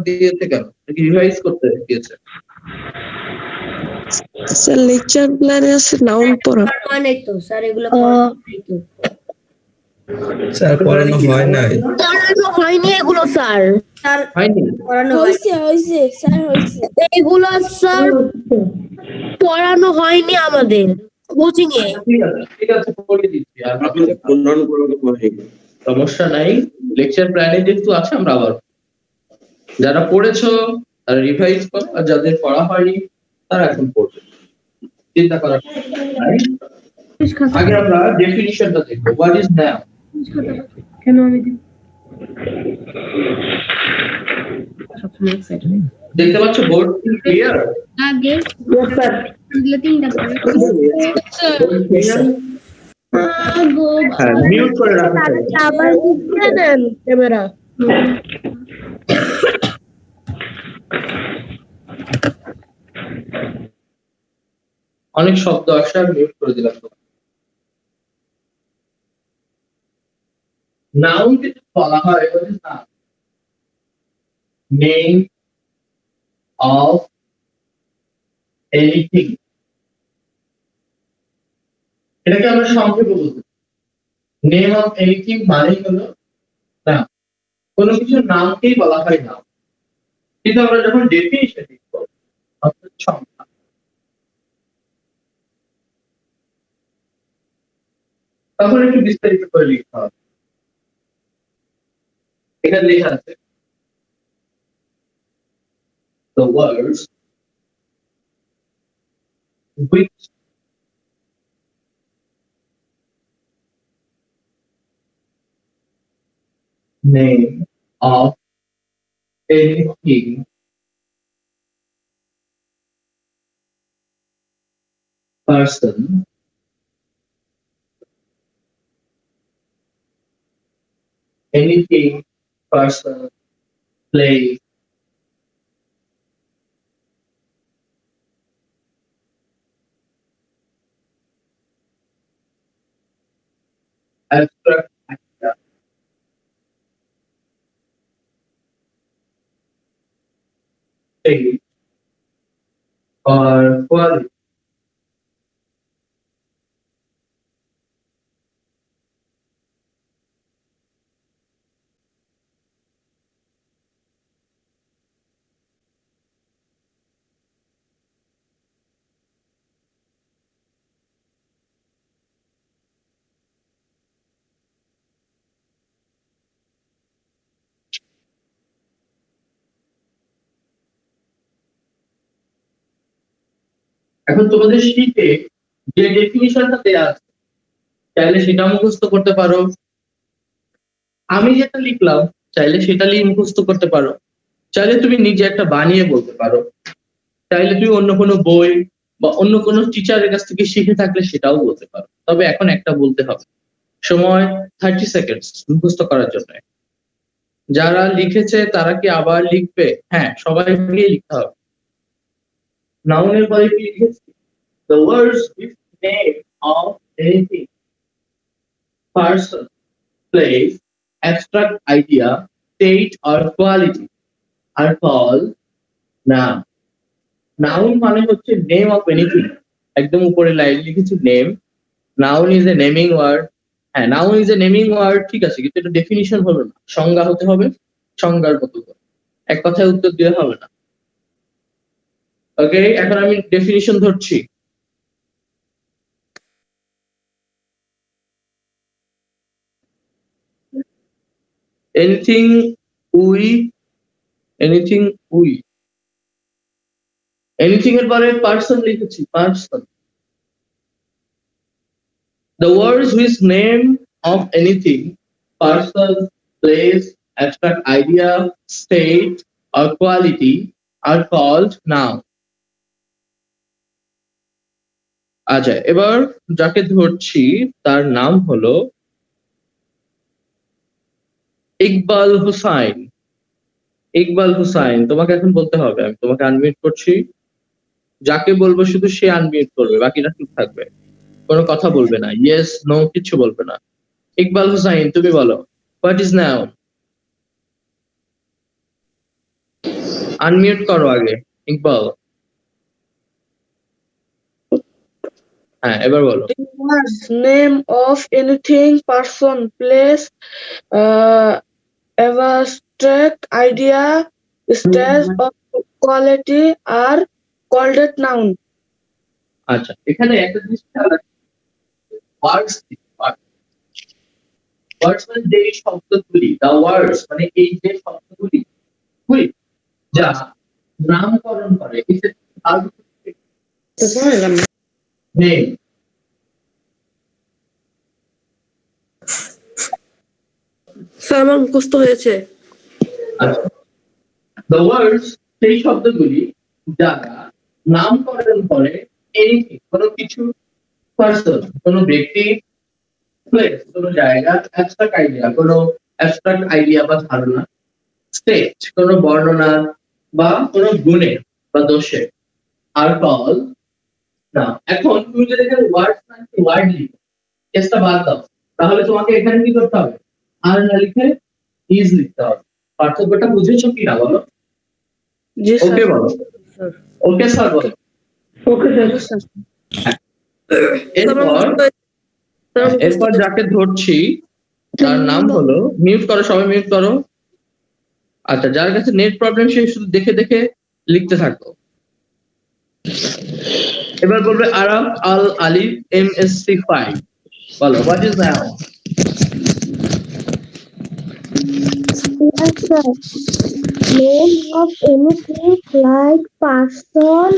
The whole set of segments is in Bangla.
দিয়েছে কেন? রিভাইজ করতে দিয়েছে? স্যার লেকচার প্ল্যানে আছে নাউন পড়া। মানে তো স্যার এগুলো পড়ানো তো স্যার পড়ানো হয় নাই। পড়ানো হয়নি এগুলো স্যার হয়নি? পড়ানো হয়েছে স্যার হয়েছে। এগুলো স্যার পড়ানো হয়নি আমাদের কোচিং এ। ঠিক আছে পড়িয়ে দিচ্ছি আর সমস্যা নাই। লেকচার প্ল্যানে যেহেতু আছে আমরা আবার যারা পড়েছো তারা রিভাইজ করো আর যাদের পড়া হয়নি তারা এখন পড়বে, চিন্তা করার নাই। আগে আমরা ডেফিনিশনটা দেখবো। What is noun? কেন আমি দিব সবসময় এক্সাইটেড দেখতে পাচ্ছ বোর্ড ক্লিয়ার? আগে দিলে তিনটা পড়ে হ্যাঁ মিউট করে রাখো। আবার দেন ক্যামেরা অনেক শব্দ আসে আমি মিউট করে দিলাম। নাউন কে বলা হয় নেম অফ এনিথিং। এটাকে আমরা সংক্ষেপে বলতে নেম অফ এনিথিং মানেই হলো না কোনো কিছুর নামকেই বলা হয় নাম। কিন্তু আমরা যখন ডেফিনিশন লিখবো অর্থাৎ সংজ্ঞা, তখন একটু বিস্তারিত করে লিখতে হবে। এখানে লেখা আছে the words which name of anything person anything person place abstract idea state or quality এখন তোমাদের শীটে যে ডেফিনিশনটা দেয়া আছে চাইলে সেটা মুখস্থ করতে পারো, আমি যেটা লিখলাম চাইলে সেটা নিয়ে মুখস্থ করতে পারো, চাইলে তুমি নিজে একটা বানিয়ে বলতে পারো, চাইলে তুমি অন্য কোনো বই বা অন্য কোনো টিচারের কাছ থেকে শিখে থাকলে সেটাও বলতে পারো। তবে এখন একটা বলতে হবে, সময় 30 সেকেন্ডস মুখস্থ করার জন্য। যারা লিখেছে তারা কি আবার লিখবে? হ্যাঁ সবাইকে লিখতে হবে। নাউনের পরে কি লিখেছি? The words with name of anything, person, place, abstract idea, state or quality are called noun. Noun মানে হচ্ছে name of anything, একদম উপরে লাইন লিখেছি name. Noun is a naming word. হ্যাঁ noun is a naming word ঠিক আছে, কিন্তু এটা ডেফিনিশন হলো না, সংজ্ঞা হতে হবে, সংজ্ঞার মতো করে এক কথায় উত্তর দিলে হবে না। ওকে এখন আমি ডেফিনিশন ধরছি। anything we anything এর পরে পার্সন লিখেছি person. The words with name of anything, person, place, abstract idea, state or quality are called noun. আচ্ছা এবার যাকে ধরছি তার নাম হলো ইকবাল হুসাইন। ইকবাল হুসাইন তোমাকে এখন বলতে হবে, আমি তোমাকে আনমিউট করছি, যাকে বলবো শুধু সে আনমিউট করবে, বাকিরা চুপ থাকবে, কোনো কথা বলবে না, ইয়েস নো কিছু বলবে না। ইকবাল হুসাইন তুমি বলো হোয়াট ইজ নাউন? আনমিউট করো আগে ইকবাল। হ্যাঁ এবার বলো। The words name of anything, person, place, abstract idea, stage of quality are called a noun. আচ্ছা এখানে একটা জিনিস খেয়াল রাখতে ওয়ার্ডস ওয়ার্ডস মানে যে শব্দগুলি দা ওয়ার্ডস মানে এই যে শব্দগুলি হুই যা নামকরণ করে নেম স্যার আমার মুখস্থ হয়েছে। আচ্ছা দ্য ওয়ার্ডস সেই শব্দগুলি যারা নামকরণ করে এনিথিং কোনো কিছু পার্সন কোনো ব্যক্তি প্লেস কোনো জায়গা অ্যাবস্ট্রাক্ট আইডিয়া কোনো অ্যাবস্ট্রাক্ট আইডিয়া বা ধারণা স্টেট কোনো বর্ণনা বা কোনো গুণের বা দোষের আর কল না। এখন তুমি যদি এখানে ওয়ার্ড ওয়ার্ড লিখো কেসটা বাদ দাও তাহলে তোমাকে এখানে কি করতে হবে আর না লিখে ইজ লিখতে হবে। পার্থক্যটা বুঝেছো কি না বলো? জি ওকে বলো। ওকে স্যার বলো। Okay sir. এরপর যাকে ধরছি তার নাম হলো মিউট করো সবাই মিউট করো। আচ্ছা যার কাছে নেট প্রবলেম সে শুধু দেখে দেখে লিখতে থাকো। এবার বলবে আরাফ আল আলিফ MSc 5 বলো what is noun? Yes, sir. Name of anything like person,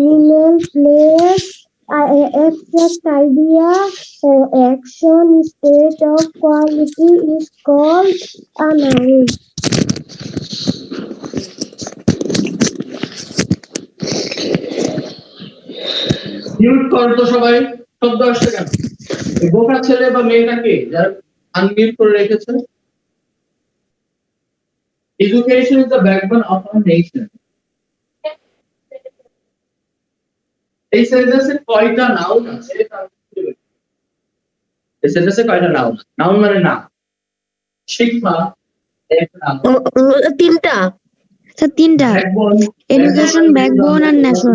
animal, place, abstract idea, action, state of quality is called a noun. Mute করো তো সবাই, শব্দ আসছে কেন? এই বোকা ছেলে বা মেয়েটাকে যারা আনমিউট করে রেখেছে। Education is the backbone of our nation. এই সেন্টেন্সে কয়টা নাউন আছে? এই সেন্টেন্সে কয়টা নাউন? নাউন মানে নাম। শিক্ষা এক নাম। তিনটা স্যার, তিনটা। Backbone Education, backbone and nation.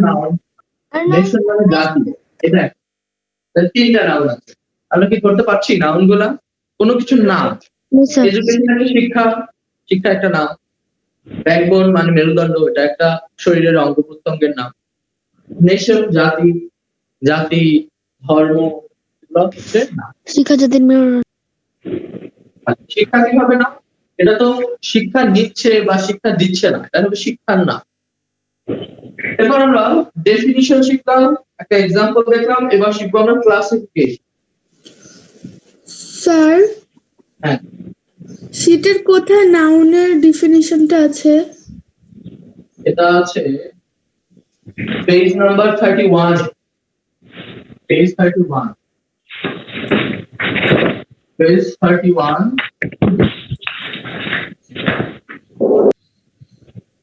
Nation মানে জাতি। এটা তাহলে তিনটা নাউন আছে। আমরা কি করতে পারছি নাউন গুলা? কোনো কিছু নাম। Yes, sir. এডুকেশন মানে শিক্ষা, শিক্ষা একটা নাম। ব্যাকবোন মানে মেরুদণ্ড, এটা একটা শরীরের অঙ্গ প্রত্যঙ্গের নাম। নেশন জাতি, জাতি ধর্ম এগুলো হচ্ছে নাম। শিক্ষা জাতির মেরুদণ্ড। শিক্ষা কিভাবে না? এটা তো শিক্ষা নিচ্ছে বা শিক্ষা দিচ্ছে না, এটা হলো শিক্ষার নাম। এবার আমরা ডেফিনিশন শিখলাম, একটা এক্সাম্পল দেখলাম, এবার শিখবো আমরা ক্লাসিফিকেশন। স্যার হ্যাঁ শীটের কোথায় নাউনের ডেফিনিশনটা আছে? এটা আছে পেজ নাম্বার 31, পেজ 31, পেজ 31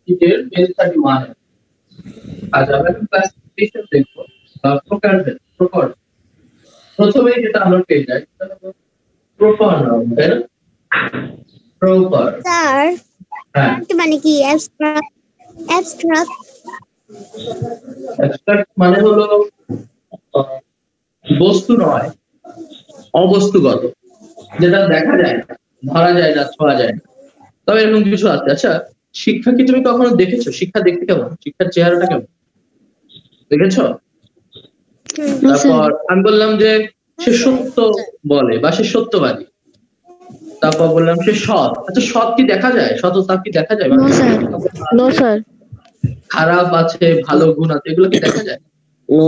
শীটের পেজ 31। আজ আমরা ক্লাসিফিকেশন দেখবো প্রকার। প্রথমে যেটা আমরা পেয়ে যাই সেটা হলো প্রপার নাউন, তাই না? প্রপার স্যার, হ্যাঁ মানে কি abstract? অ্যাবস্ট্রাক্ট মানে হলো বস্তু নয়, অবস্তুগত, যেটা দেখা যায় না, ধরা যায় না, ছোঁয়া যায় না। তবে এরকম কিছু আছে। আচ্ছা শিক্ষা কি তুমি কখনো দেখেছো? শিক্ষা দেখতে কেমন? শিক্ষার চেহারাটা কেমন দেখেছো? তারপর আমি বললাম যে সে সত্য বলে বা সে সত্যবাদী। তারপর বললাম সে সৎ। আচ্ছা সৎ কি দেখা যায়? সততা কি দেখা যায়? No, sir. No, sir. খারাপ আছে, ভালো গুণ আছে, এগুলো কি দেখা যায়?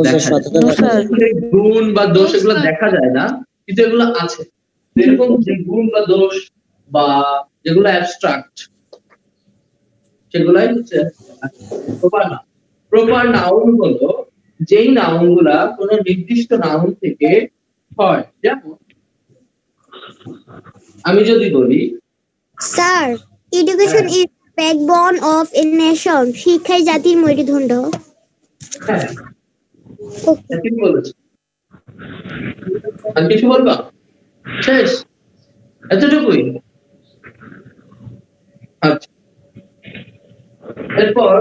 দেখা যায়। No, sir. আসলে গুণ বা দোষ এগুলো দেখা যায় না, কিন্তু এগুলো আছে। এরকম যে গুণ বা দোষ বা যেগুলো অ্যাবস্ট্রাক্ট সেগুলাই হচ্ছে প্রপার নাউন। প্রপার নাউন হলো যেই নাউন গুলা কোনো নির্দিষ্ট নাউন থেকে হয়। যেমন আমি যদি বলি Sir, education is backbone of a nation. শিক্ষাই জাতির মেরুদণ্ড। হ্যাঁ Okay. ঠিক বলেছো। আর কিছু বলবা? শেষ? এতটুকুই? আচ্ছা, এরপর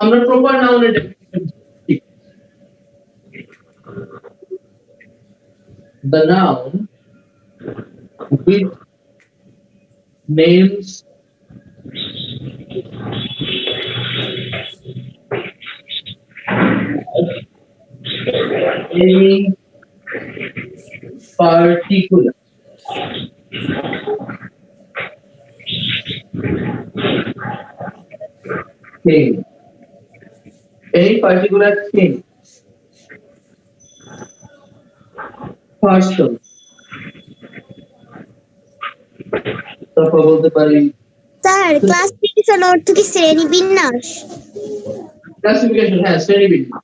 আমরা প্রপার নাউনের ডেফিনিশন শিখি। The noun which names any particular thing, any particular thing, person, তারপর বলতে পারি স্যার ক্লাসিফিকেশন অর্থ কি শ্রেণী বিন্যাস? ক্লাসিফিকেশন, হ্যাঁ, শ্রেণীবিন্যাস।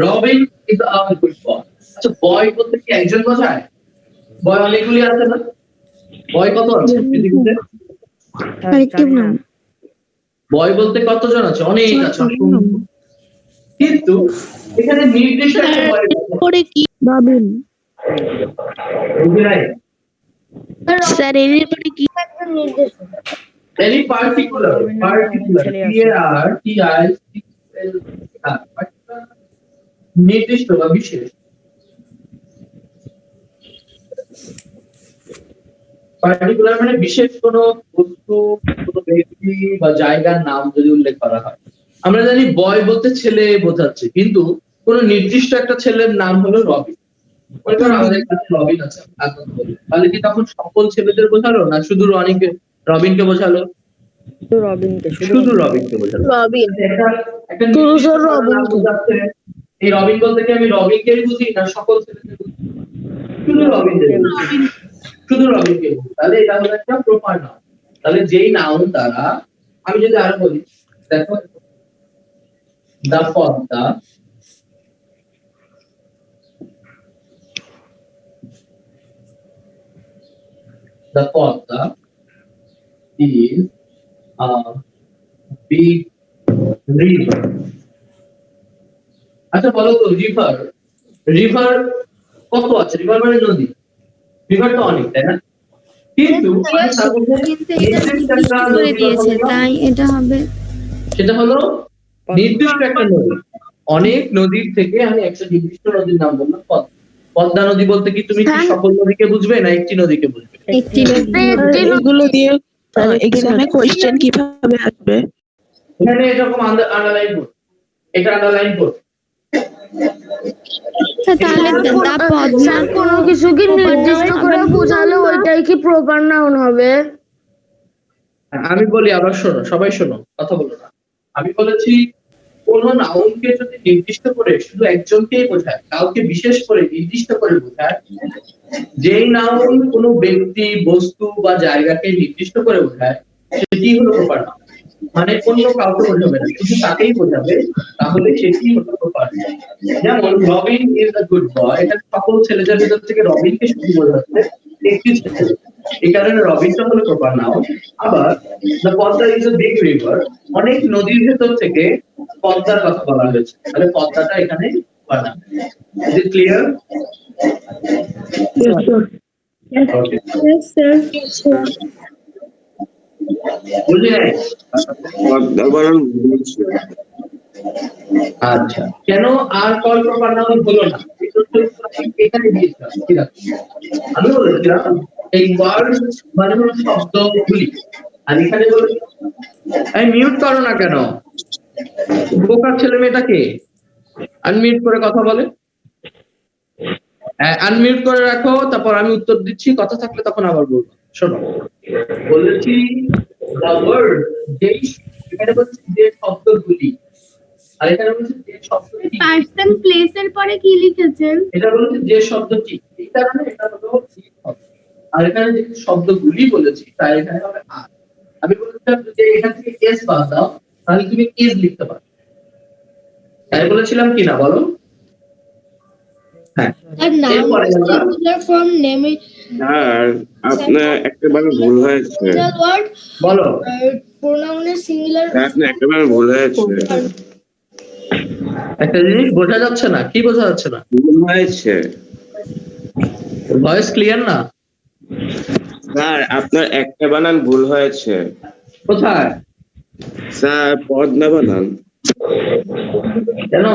Robin is a good boy. আচ্ছা, বয় বলতে কি একজন বোঝায়? বয় অনেকগুলি আছে না? বয় কত আছে পৃথিবীতে? কালেক্টিভ নাম। বয় বলতে কতজন আছে? অনেক আছে, অসংখ্য। কিন্তু এখানে নির্দিষ্ট একটা বয় পরে কি ভাবেন বুঝি নাই? স্যার এর পরে কি Any particular, নির্দিষ্ট বা বিশেষ। পার্টিকুলার মানে বিশেষ কোনো বস্তু, কোনো ব্যক্তি বা জায়গার নাম যদি উল্লেখ করা হয়। আমরা জানি বয় বলতে ছেলে বোঝাচ্ছে, কিন্তু কোনো নির্দিষ্ট একটা ছেলের নাম হলো রবিন। মনে করো আমাদের কাছে রবিন আছে, তাহলে কি তখন সকল ছেলেদের বোঝালো, না শুধু রবিনকে বোঝালো? শুধু রবিনকে বোঝালো। রবিন একটা শুধু নির্দিষ্ট নাম রবিনকে। বোঝাচ্ছে। এই রবিন বলতে কি আমি রবিনকেই বুঝি, না সকল ছেলেদের বুঝি? শুধু রবিনকে বুঝি, শুধু রবিনকে বুঝি। তাহলে এটা হলো একটা প্রপার নাউন। তাহলে যেই নাউন দ্বারা, আমি যদি আরো বলি, দেখো, দা Padma, the Podda is a big river. আচ্ছা বলো তো, রিভার কত আছে? রিভার মানে নদী, রিভার তো অনেক, তাই না? কিন্তু আমি তার মধ্যে নির্দিষ্ট একটা নদীর কথা বললাম, তাই এটা হবে সেটা হলো নির্দিষ্ট একটা নদী। অনেক নদীর থেকে আমি একটা নির্দিষ্ট নদীর নাম বললাম পদ্মা। পদ্মা নদী বলতে কি তুমি কি সকল নদীকে বুঝবে, না একটি নদীকে বুঝবে? একটি এগুলো দিয়ে এক্সামে কোশ্চেন কিভাবে আসবে? এখানে এরকম আন্ডারলাইন করো, এটা আন্ডারলাইন করো। তাহলে দা পদ্মা স্যার কোনো কিছুকে নির্দিষ্ট করে বোঝালে ওইটাই কি প্রপার নাউন হবে? আমি বলি, আবার শোনো, সবাই শোনো, কথা বলো না। আমি বলেছি কোন নাউনকে যদি নির্দিষ্ট করে শুধু একজনকেই বোঝায়, কাউকে বিশেষ করে নির্দিষ্ট করে বোঝায়, যেই নাউন কোনো ব্যক্তি, বস্তু বা জায়গাকে নির্দিষ্ট করে বোঝায়, সেটি হলো প্রপার নাউন। মানে অন্য কাউকে বোঝাবে না, শুধু তাকেই বোঝাবে, তাহলে সেটি হলো প্রপার নাউন। যেমন Robin is a good boy, এটা সকল ছেলেদের ভিতর থেকে রবিনকে শুধু বোঝাচ্ছে, একটি ছেলে, এই কারণে রবিনটা হলো প্রপার নাউন। আবার the Padma is a big river, অনেক নদীর ভেতর থেকে পদ্মার কথা বলা হয়েছে, তাহলে পদ্মাটা এখানে proper noun. Is it clear? Okay, বুঝলি নাই? আচ্ছা, কেন আর কল প্রপার নাউন হলো না? এখানে দিয়েছিলাম, ঠিক আছে? আমি বলেছিলাম এই ওয়ার্ড মানে হলো শব্দগুলি, আর এখানে বলে মিউট করো না কেন? বোকার ছেলে মেয়েটাকে আনমিউট করে কথা বলে। আনমিউট করে রাখো, তারপর আমি উত্তর দিচ্ছি, কথা থাকলে তখন আবার বলবো। শোনো, বলেছি দ্য ওয়ার্ড, যেই, এখানে বলছি যে শব্দগুলি, আর এখানে বলেছে যে শব্দটি, পার্সন প্লেসের পরে কি লিখেছেন? এটা বলেছে যে শব্দটি, এই কারণে এটা হলো কি হবে। আর এখানে যে শব্দগুলি বলেছি তাই এখানে হবে আর। আমি বলেছিলাম যে এখান থেকে এস বাদ দাও তাহলে তুমি ইজ লিখতে পারো, তাই বলেছিলাম কি না বলো? হ্যাঁ, আর নাউন এরপরে আমরা সিঙ্গুলার ফর্ম নেম আর আপনার একেবারে ভুল হয়েছে, সিঙ্গুলার ওয়ার্ড, বলো। প্রোনাউনের সিঙ্গুলার আপনার একেবারে ভুল হয়েছে, একটা জিনিস বোঝা যাচ্ছে না, কি বোঝা যাচ্ছে না? ভুল হয়েছে ভয়েস ক্লিয়ার না? স্যার, আপনার একটা বানান ভুল হয়েছে কোথায়? স্যার। পদ না বানান। কেন?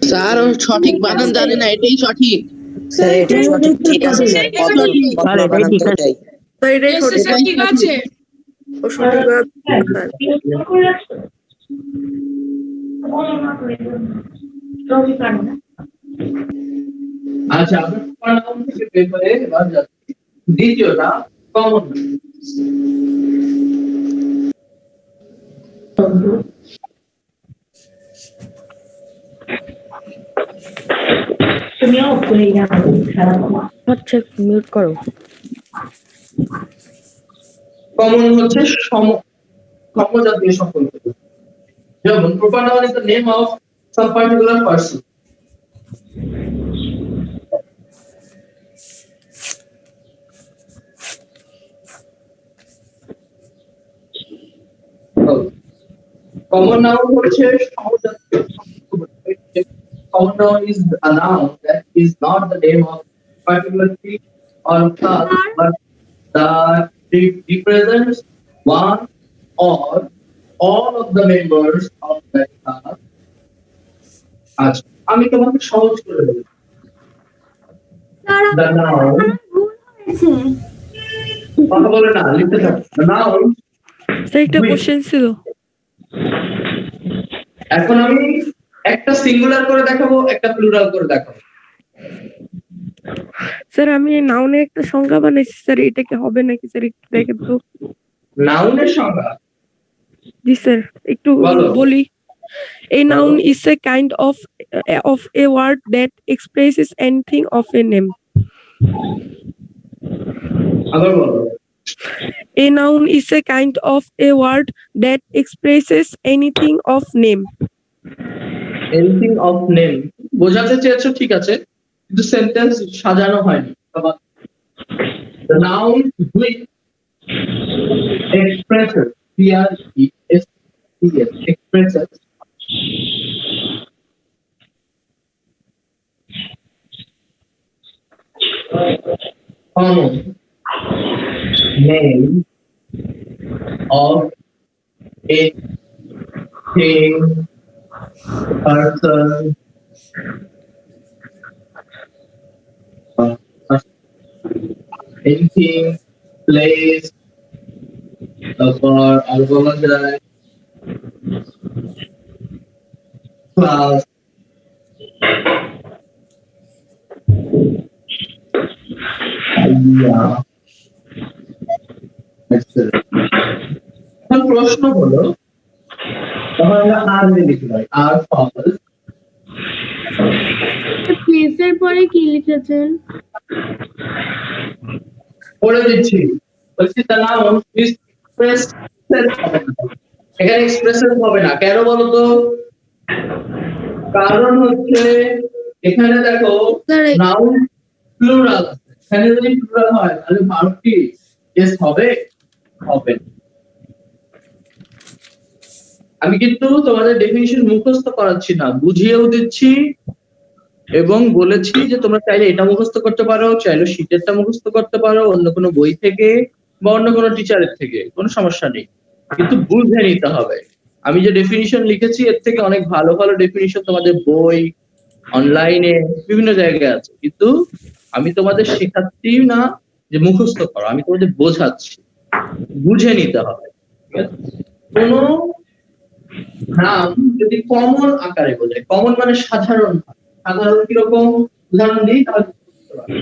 স্যার ও সঠিক বানান জানে না, এটাই সঠিক। স্যার এটা সঠিক, ঠিক আছে স্যার, পদ বানান তো এটাই। ঠিক আছে, ও সঠিক বানান। আচ্ছা, আমরা প্রোনাউন থেকে বের করে এবার যাচ্ছি দ্বিতীয়টা, কমন। হচ্ছে মিউট করো। কমন হচ্ছে সমজাতীয় সম্পর্ক। যেমন proper noun is the name of some particular person. Common noun হচ্ছে সমজাতীয় সম্পর্ক। Common noun is a noun that is not the name of particular tree or class, but that represents one or all of the members of that class. আচ্ছা, আমি তোমাকে সহজ করে দেব। The noun, কথা বলে না, লিখতে থাকো। The noun একটা কোশ্চেন ছিল। এখন আমি একটা সিঙ্গুলার করে দেখাবো, একটা প্লুরাল করে দেখাবো। স্যার আমি নাউনে একটা সংজ্ঞা বানাইছি স্যার, এটা কি হবে নাকি স্যার একটু দেখেন তো। নাউনের সংজ্ঞা? জি স্যার, একটু বলো। বলি। A noun is a kind of a word that expresses anything of a name. আবার বলো। A noun is a kind of a word that expresses anything of name. Anything of name বোঝাতে চেয়েছো, ঠিক আছে, কিন্তু সেন্টেন্স সাজানো হয়নি। The noun which expresses, expresses common name of a thing, person, anything, place, তারপর আর বলা যায় ক্লাস, এখন প্রশ্ন হলো, তখন আমরা আর লিখলাম, আর ফর্মাল। প্লেসের পরে কি লিখেছেন? পড়ে দিচ্ছি, বলছি the noun is expressed, এখানে এক্সপ্রেসেস হবে না, কেন বলো তো? কারণ হচ্ছে এখানে দেখো নাউন প্লুরাল, এখানে যদি প্লুরাল হয় তাহলে ভার্ব কি এস হবে? হবে না। আমি কিন্তু তোমাদের ডেফিনিশন মুখস্থ করাচ্ছি না, বুঝিয়েও দিচ্ছি এবং বলেছি যে তোমরা চাইলে এটা মুখস্থ করতে পারো, চাইলে শীটেরটা মুখস্থ করতে পারো অন্য কোনো বই থেকে বা অন্য কোনো টিচারের থেকে, কোনো সমস্যা নেই, কিন্তু বুঝে নিতে হবে। আমি যে ডেফিনিশন লিখেছি এর থেকে অনেক ভালো ভালো ডেফিনিশন তোমাদের বই, অনলাইনে, বিভিন্ন জায়গায় আছে, কিন্তু আমি তোমাদের শেখাচ্ছি না যে মুখস্থ করো, আমি তোমাদের বোঝাচ্ছি, বুঝে নিতে হবে। ঠিক আছে? কোনো নাম যদি কমন আকারে বোঝায়, কমন মানে সাধারণ, সাধারণ কিরকম? উদাহরণ দিই তাহলে বুঝতে পারবে।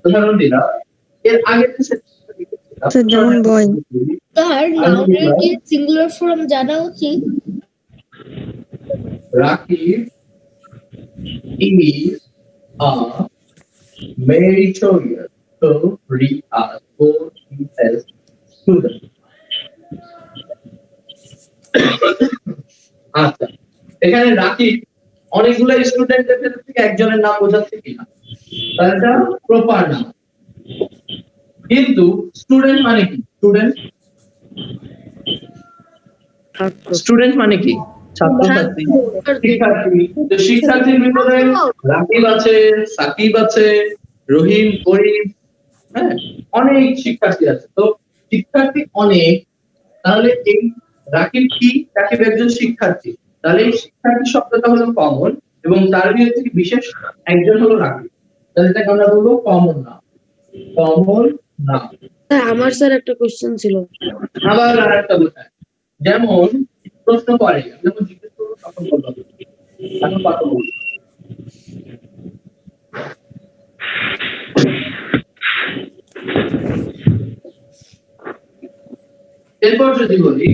উদাহরণ দিলাম, এর আগে যেমন বই। তার নাউনের কি সিঙ্গুলার ফর্ম জানা উচিত? Rakib is a meritorious to read us for himself student. আচ্ছা, এখানে রাকিব অনেকগুলো স্টুডেন্টের ভেতর থেকে একজনের নাম বোঝাচ্ছে কিনা, তাহলে এটা প্রপার নাম। কিন্তু স্টুডেন্ট মানে কি? স্টুডেন্ট মানে কি? ছাত্রছাত্রী, শিক্ষার্থী। তো শিক্ষার্থীর ভিতরে রাকিব আছে, সাকিব আছে, রহিম, করিম, হ্যাঁ, অনেক শিক্ষার্থী আছে। তো শিক্ষার্থী অনেক, তাহলে এই রাকিব কি? রাকিব একজন শিক্ষার্থী, তাহলে এই শিক্ষার্থী শব্দটা হলো কমন এবং তার ভিতর থেকে বিশেষ একজন হলো রাকিব, তাহলে এটাকে আমরা বলবো কমন নাম। কমন নাম। আমার স্যার একটা কোশ্চেন ছিল। আবার আরেকটা বোঝায়, যেমন প্রশ্ন করে, যখন জিজ্ঞেস করবো তখন বলবো, এখন কথা বলবো। এরপর যদি বলি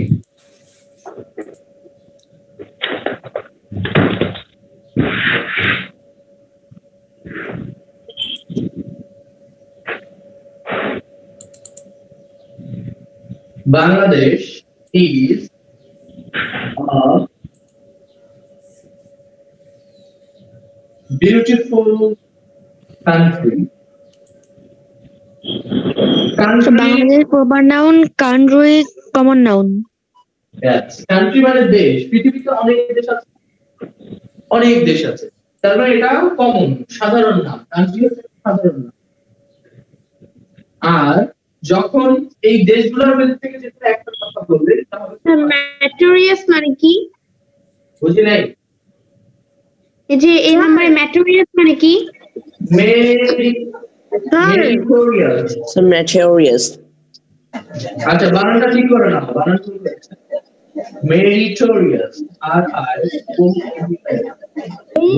Bangladesh is a beautiful country. Bangladesh proper noun, country common noun. Yes, country মানে দেশ। পৃথিবীতে অনেক দেশ আছে, অনেক দেশ আছে, তার মানে এটা কমন, সাধারণ নাম। কান্ট্রি হচ্ছে সাধারণ নাম। আর যখন এই দেশগুলোর মধ্যে থেকে যেটা একটা কথা বলবে তাহলে ম্যাটেরিয়াস মানে কি? বুঝি নাই। এই যে এই নাম্বারে ম্যাটেরিয়াস মানে কি? Meritorious। Some materials. আচ্ছা, বানানটা ঠিক করে নাও, বানান ঠিক করে। Meritorious,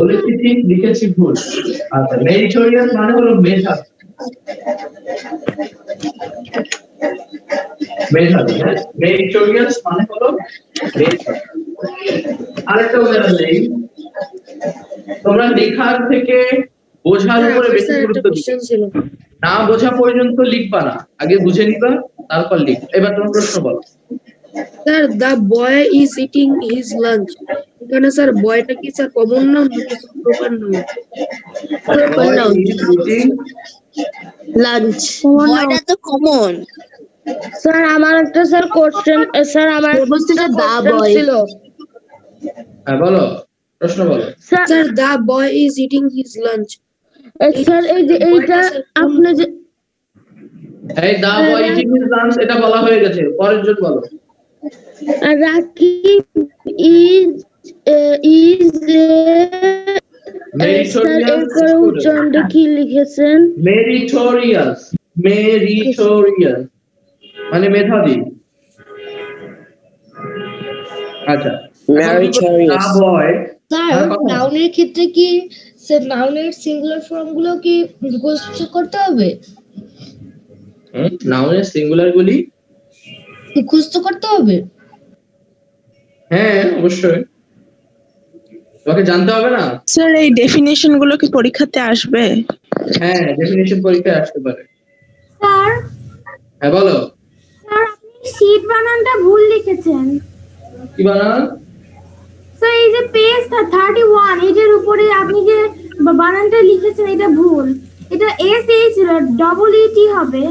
বলেছি ঠিক, লিখেছি ভুল। আচ্ছা, meritorious মানে হলো মেধাবী। মেধাবী, হ্যাঁ, meritorious মানে হলো মেধাবী। আরেকটা উদাহরণ দেই, তোমরা লেখার থেকে বোঝার উপরে বেশি গুরুত্ব দিবে। ছিল। না বোঝা পর্যন্ত লিখবা না, আগে বুঝে নিবা তারপর লিখ। এবার তোমার প্রশ্ন বলো। Sir the boy is eating his lunch, এখানে স্যার বয়টা কি স্যার কমন নাউন নাকি proper noun? Proper noun. Lunch. বয়টা তো কমন। স্যার আমার একটা স্যার কোশ্চেন, স্যার আমার দা বয় ছিল। হ্যাঁ বলো, প্রশ্ন বলো। Sir the boy is eating his lunch, sir এই যে এইটা আপনি যে এই the boy eating his lunch, এটা বলা হয়ে গেছে, পরের জন বলো। রাকিব ইজ Meritorious এরপরে উচ্চারণটা কি লিখেছেন? Meritorious মানে মেধাবী। আচ্ছা, Meritorious. দা বয় স্যার নাউনের ক্ষেত্রে কি স্যার নাউনের সিঙ্গুলার ফর্ম গুলো কি মুখস্থ করতে হবে? নাউনের সিঙ্গুলার গুলি মুখস্থ করতে হবে? হ্যাঁ অবশ্যই, তোমাকে জানতে হবে না। স্যার এই ডেফিনেশন গুলো কি পরীক্ষাতে আসবে? হ্যাঁ, ডেফিনিশন পরীক্ষায় আসতে পারে। স্যার হ্যাঁ বলো। স্যার আপনি শীট বানানটা ভুল লিখেছেন। কি বানান? স্যার এই যে পেজ 31 এটার উপরে আপনি যে বানানটা লিখেছেন এটা ভুল, এটা SH EET হবে।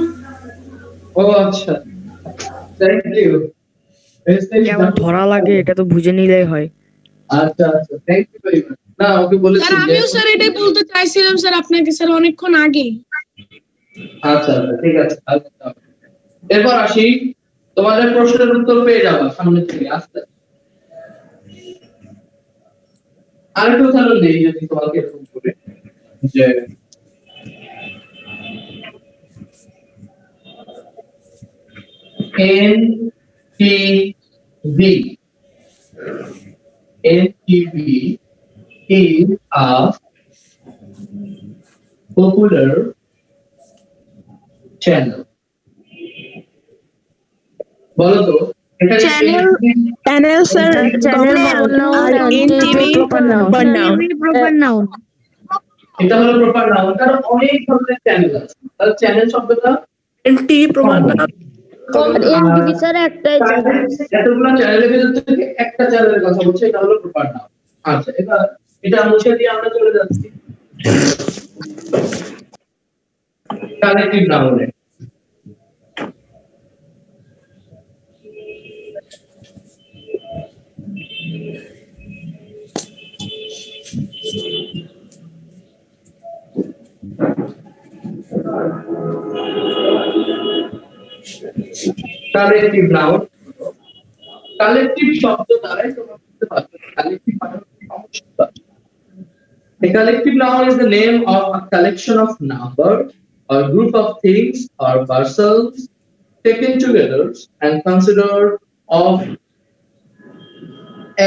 ও আচ্ছা, থ্যাংক ইউ। কেমন ধরা লাগে এটা তো বুঝে নিলেই হয়। আচ্ছা আচ্ছা, থ্যাংক ইউ ভেরি মাচ। না ওকে বলেছি স্যার আমিও স্যার এটাই বলতে চাইছিলাম স্যার আপনাকে স্যার অনেকক্ষণ আগে। আচ্ছা আচ্ছা, ঠিক আছে। এরপর আসি, তোমাদের প্রশ্নের উত্তর পেয়ে যাবা সামনে থেকে আস্তে। আরেকটা উদাহরণ দিই, যদি তোমাকে এরকম করে যে NTV is a popular channel. বলো তো Channel, sir. NTV, proper noun. এটা হলো প্রপার নাউন। কারণ অনেক ধরনের চ্যানেল আছে। তাহলে চ্যানেল শব্দটা NTV প্রমাণ না এনটিভি স্যার একটাই চ্যানেল। এতগুলো চ্যানেলের ভিতর থেকে একটা চ্যানেলের কথা বলছে, এটা হলো প্রপার নাউন। আচ্ছা, এবার এটা মুছে দিয়ে আমরা চলে যাচ্ছি কালেক্টিভ নাউনে। কালেক্টিভ নাউন, কালেক্টিভ শব্দ দ্বারাই তোমরা বুঝতে পারছো কালেক্টিভ মানে সমষ্টি। A collective noun is the name of a collection of number or group of things or persons taken together and considered of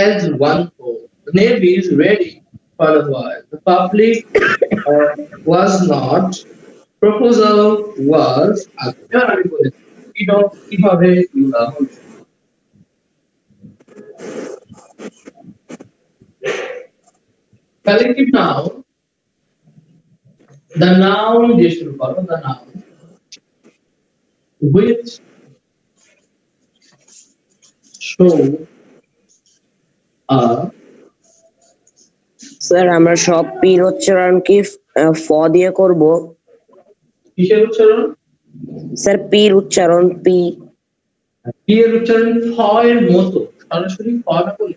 as one whole. The Navy is ready for a while. The public was not. Proposal was collective noun. The noun is the noun which show a sir আমরা সব পির উচ্চারণ কি ফ দিয়ে করব? কিসের উচ্চারণ? স্যার পির উচ্চারণ পি। পি এর উচ্চারণ ফ এর মতো, সরাসরি ফ না বলে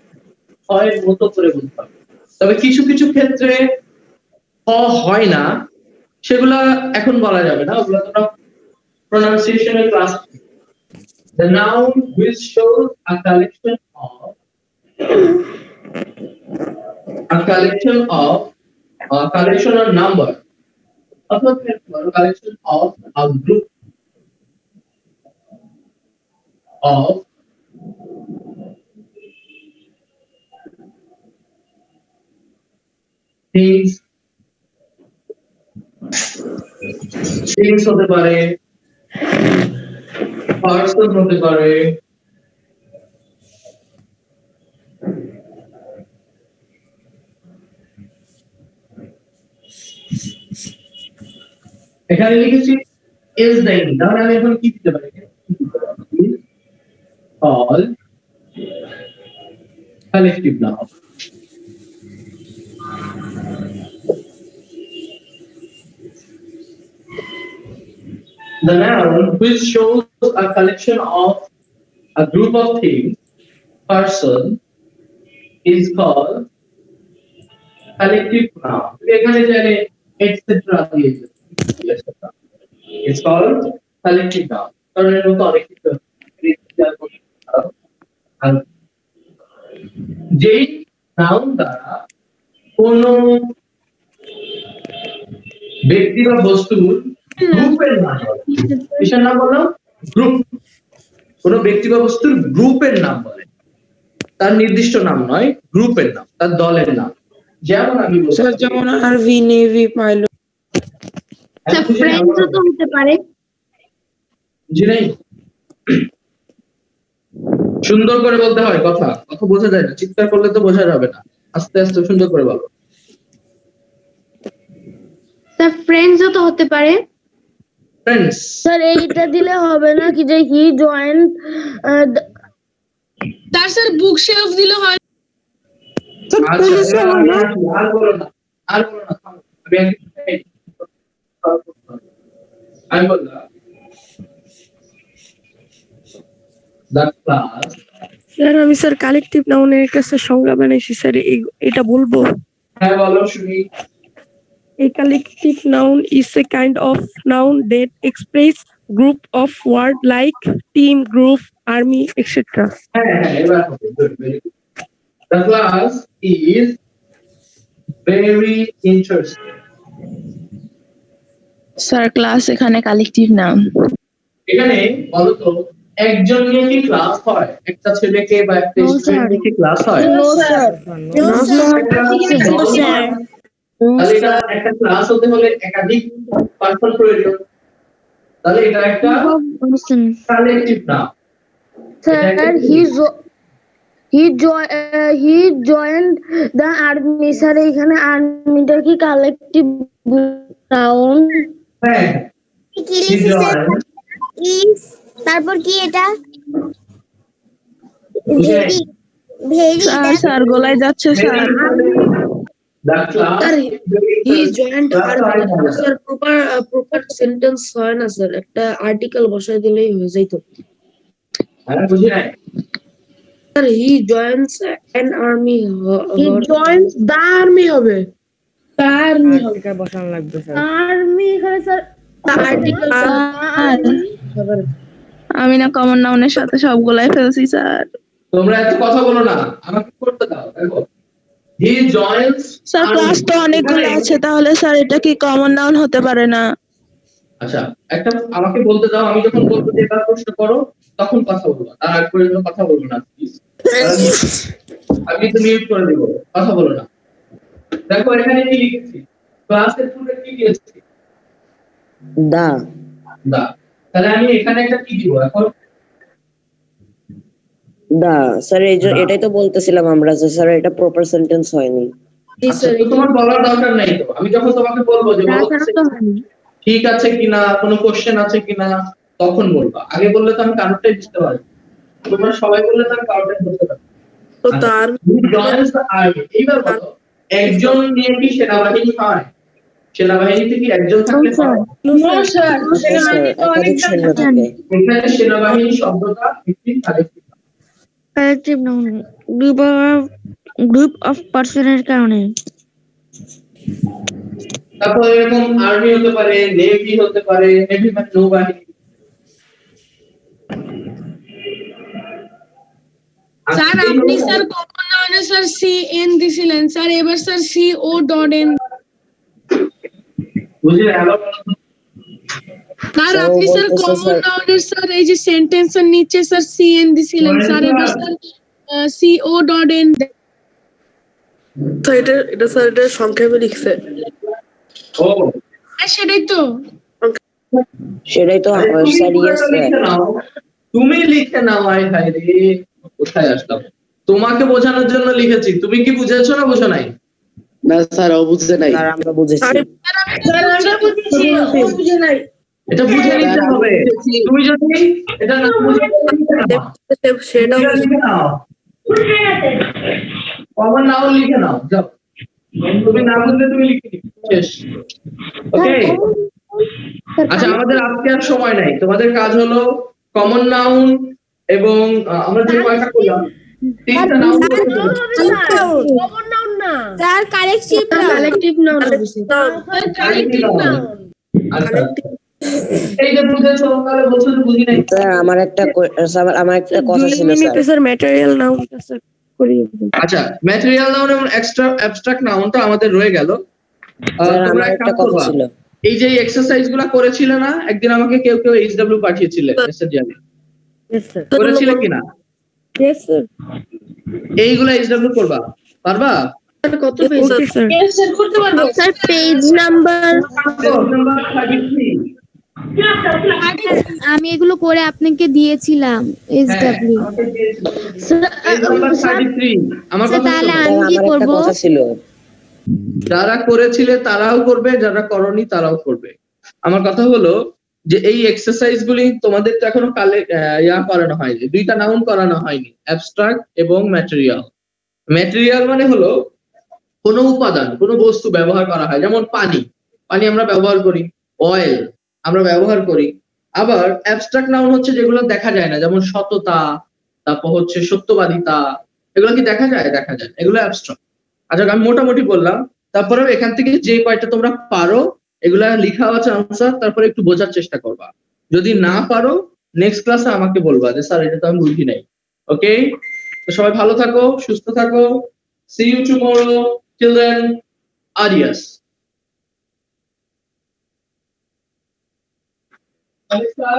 ফ এর মতো করে বলতে হবে। তবে কিছু কিছু ক্ষেত্রে ফ হয় না, সেগুলা এখন বলা যাবে না, ওগুলো তোমরা প্রনাউন্সিয়েশনের class. The noun which shows a collection or number, অথবা collection of a group of things হতে পারে, পার্সন হতে পারে, এখানে লিখেছি is the end, তাহলে আমি এখন কি দিতে পারি? all collective noun. The noun which shows a collection of a group of things, person, is called collective noun. এখানে জানে etc. দিয়েছে, it's called collective noun. কারণ এর মধ্যে অনেক কিছু যেই নাউন দ্বারা কোন ব্যক্তি বা বস্তুর গ্রুপের নাম বলে। কিসের নাম বললাম? গ্রুপ। কোন ব্যক্তি বা বস্তুর গ্রুপের নাম বলে, তার নির্দিষ্ট নাম নয়, গ্রুপের নাম, তার দলের নাম। যেমন আমি স্যার যেমন আরভি, নেভি, পাইলট। স্যার ফ্রেন্ডসও তো হতে পারে। জি নাই, সুন্দর করে বলতে হয়, কথা কথা বোঝা যায় না, চিৎকার করলে তো বোঝা যাবে না, আস্তে আস্তে সুন্দর করে বলো। স্যার ফ্রেন্ডসও তো হতে পারে। ফ্রেন্ডস, স্যার এইটা দিলে হবে না কি যে হি জয়েন তার স্যার বুক শেলফ দিলে হয়। আর বলো না, আর বলো না, থামো। আমি বললাম the class. স্যার আমি স্যার কালেকটিভ নাউনের কাছে সংজ্ঞা বানাইছি স্যার, এটা বলবো? হ্যাঁ বলো শুনি। A collective noun is a kind of noun that express group of word like team, group, army, etc. হ্যাঁ হ্যাঁ, এবার হবে, good, very good. The class is very interesting. Sir class এখানে কালেকটিভ নাউন। এখানে বলতো একজন নিয়ে কি ক্লাস হয়? একটা ছেলেকে বা একটা স্টুডেন্ট নিয়ে কি ক্লাস হয়? নো স্যার তাহলে এটা একটা ক্লাস হতে হলে একাধিক পার্সন প্রয়োজন, তাহলে এটা একটা collective noun. Sir, he joined the army. Sir, এখানে আর্মিটা কি কালেক্টিভ নাউন? হ্যাঁ কি he লিখেছে joined ইজ তারপর কি এটা বুঝে ভেরি ভেরি স্যার গলায় যাচ্ছে sir. the class sir he joined That's army right. Sir proper sentence হয় না স্যার, একটা আর্টিকেল বসাই দিলেই হয়ে যাইতো। হ্যাঁ বুঝি নাই sir he Joints an army, He joins the army হবে। আর্টিকেল বসানো লাগবে স্যার। আর্মি এখানে স্যার আর্টিকেল আমি না কমন নাউনের সাথে সবগুলাই ফেলছি স্যার। তোমরা এত কথা বলো না, আমাকে করতে দাও। দেখো হি জয়েন্স স্যার ক্লাস তো অনেকগুলো আছে, তাহলে স্যার এটা কি কমন নাউন হতে পারে না? আচ্ছা একটা আমাকে বলতে দাও, আমি যখন বলবো যে এবার প্রশ্ন করো তখন কথা বলবো, তার আগ পর্যন্ত কথা বলবো না প্লিজ। আমি তো মিউট করে দিব, কথা বলো না। দেখো এখানে কি লিখেছি, ক্লাসের পুরো কি দিয়েছি, দা দা। তাহলে আমি এখানে একটা কি দিব এখন, দা স্যার এটাই তো বলতেছিলাম আমরা যে স্যার এটা প্রপার সেন্টেন্স হয়নি। আচ্ছা তো তোমার বলার দরকার নাই তো, আমি যখন তোমাকে বলবো যে বলো ঠিক আছে কিনা, কোনো কোশ্চেন আছে কিনা, তখন বলবা। আগে বললে তো আমি কারণটাই বুঝতে পারবো, তোমরা সবাই বললে তো আমি কারণটাই বুঝতে পারবো। তো তার এইবার বলো, একজন নিয়ে কি সেনাবাহিনী হয়? সেনাবাহিনীতে কি একজন থাকলে হয়? একাধিক সৈন্য থাকে। এখানে সেনাবাহিনী শব্দটা একটি collective. Collective noun group of পার্সনের কারণে। তারপর এরকম আর্মি হতে পারে, নেভি হতে পারে, নেভি মানে নৌবাহিনী। স্যার আপনি স্যার কমন নাউনে স্যার সি এন দিছিলেন স্যার, এবার sir C O dot N. বুঝলে আবার স্যার আপনি স্যার কমন নাউনের স্যার এই যে সেন্টেন্সের নিচে স্যার সি এন দিছিলেন স্যার, এবার sir C O dot N. তো এটা স্যার এটা সংক্ষেপে লিখছে। ও সেটাই তো স্যার ইয়েস স্যার। তুমি লিখে নাও, আই হাই রে কোথায় আসলাম। তোমাকে বোঝানোর জন্য লিখেছি, তুমি কি বুঝেছো না বুঝো নাই? না স্যার ও বুঝতে নাই। স্যার আমরা বুঝেছি। এটা বুঝে নিতে হবে। তুমি যদি এটা না বুঝে সেটাও লিখে নাও, কমন নাও লিখে নাও যাও। তুমি না বুঝলে তুমি লিখে নিও, শেষ। ওকে আচ্ছা, আমাদের আজকে আর সময় নাই। তোমাদের কাজ হলো কমন নাউন এবং আমরা যে কয়টা করলাম তিনটা নাউন কমন নাউন না sir, collective noun collective noun. আচ্ছা এই যে বুঝেছো, তাহলে বলছো যে বুঝি নাই। স্যার আমার একটা আমার একটা কথা 2 ছিল মিনিটে স্যার। স্যার ম্যাটেরিয়াল নাউনটা স্যার করিয়ে দিন। আচ্ছা ম্যাটেরিয়াল নাউন এবং অ্যাবস্ট্রাক্ট নাউনটা আমাদের রয়ে গেল। স্যার তোমরা আমার এক একটা কাজ কথা করবা, ছিল। এই যে এক্সারসাইজ গুলা করেছিলে না, একদিন আমাকে কেউ কেউ এইচডব্লিউ পাঠিয়েছিলে মেসেজে, করেছিলে কিনা? Yes sir. এইগুলা এইচডব্লিউ করবা, পারবা? কত পেজ ওকে স্যার। স্যার করতে পারবো স্যার পেজ নাম্বার নাম্বার 33। আমি এগুলো করে আপনাকে দিয়েছিলাম এসডব্লিউ। আমাকে দিয়েছিল। Page number 33। আমার কথা তাহলে শোনো, আমি কি আমার একটা করব? কথা ছিল। যারা করেছিলে তারাও করবে, যারা করনি তারাও করবে। আমার কথা হলো যে এই এক্সারসাইজ গুলি তোমাদের তো এখনো করানো হয়নি, দুইটা নাউন করানো হয়নি, অ্যাবস্ট্রাক্ট এবং ম্যাটেরিয়াল। ম্যাটেরিয়াল মানে হলো কোনো উপাদান, কোনো বস্তু ব্যবহার করা হয়, যেমন পানি, পানি আমরা ব্যবহার করি, অয়েল আমরা ব্যবহার করি। আবার অ্যাবস্ট্রাক্ট নাউন হচ্ছে যেগুলো দেখা যায় না, যেমন সততা, তারপর হচ্ছে সত্যবাদিতা, এগুলো কি দেখা যায়? দেখা যায়, এগুলো অ্যাবস্ট্রাক্ট। আচ্ছা আমি মোটামুটি বললাম, তারপরেও এখান থেকে যে কয়টা তোমরা পারো এগুলা লিখা আছে আনসার, তারপরে একটু বোঝার চেষ্টা করবা। যদি না পারো নেক্সট ক্লাসে আমাকে বলবা যে স্যার এটা তো আমি বুঝি নাই। ওকে, তো সবাই ভালো থাকো, সুস্থ থাকো। See you tomorrow. Till then, adios. Alexa,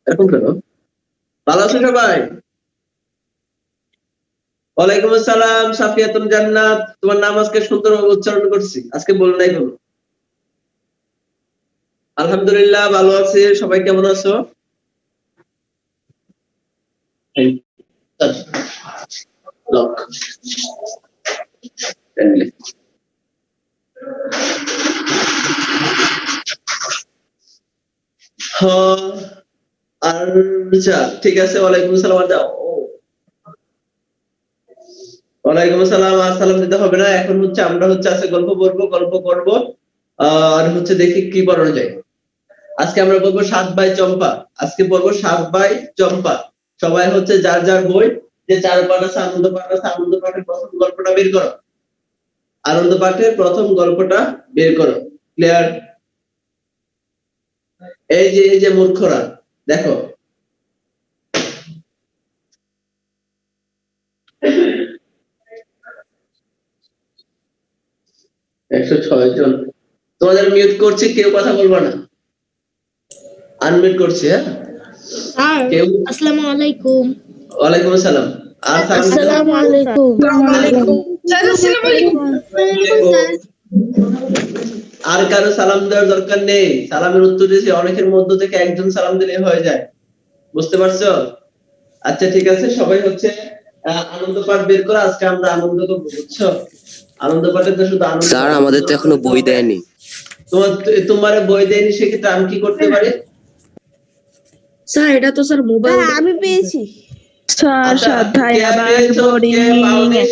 এখন কেন ভালো আছো সবাই? ওয়ালাইকুম আসসালাম সাফিয়াতুন জান্নাত, তোমার নাম আজকে সুন্দরভাবে উচ্চারণ করছি, আজকে বল নাই কোনো। আলহামদুলিল্লাহ ভালো আছি, সবাই কেমন আছো? লক। আচ্ছা ঠিক আছে, ওয়ালাইকুম আসসালাম। ওয়ালাইকুম আসসালাম, আর সালাম দিতে হবে না। এখন হচ্ছে আমরা হচ্ছে আজকে গল্প করব আর হচ্ছে দেখি কি পড়ানো যায়। আজকে আমরা বলবো 7 বাই চম্পা। আজকে পড়বো 7 বাই চম্পা। সবাই হচ্ছে যার যার বই যে চার পাঠ আছে, আনন্দ পাঠ আছে, আনন্দ পাঠের প্রথম গল্পটা বের করো। আনন্দ পাঠের প্রথম গল্পটা বের করো। ক্লিয়ার? এই যে মূর্খরা দেখো, একশো 6 জন। তোমাদের মিউট করছি, কেউ কথা বলবা না, আনমিউট করছি। হ্যাঁ কেউ? আসসালামু আলাইকুম। ওয়ালাইকুম আসসালাম। আর আসসালামু আলাইকুম। আর কারো সালাম দেওয়ার দরকার নেই, সালামের উত্তর দিয়েছি, অনেকের মধ্য থেকে একজন সালাম দিলে হয়ে যায়। বুঝতে পারছো? আচ্ছা ঠিক আছে, সবাই হচ্ছে আনন্দ পাঠ বের করো। আজকে আমরা আনন্দ করবো, বুঝছো? আনন্দ পাঠে তো শুধু আনন্দ। স্যার আমাদের তো এখনো বই দেয়নি। তোমার বই দেয়নি, সেক্ষেত্রে আমি কি করতে পারি? স্যার এটা তো স্যার মোবাইল। আমি পেয়েছি।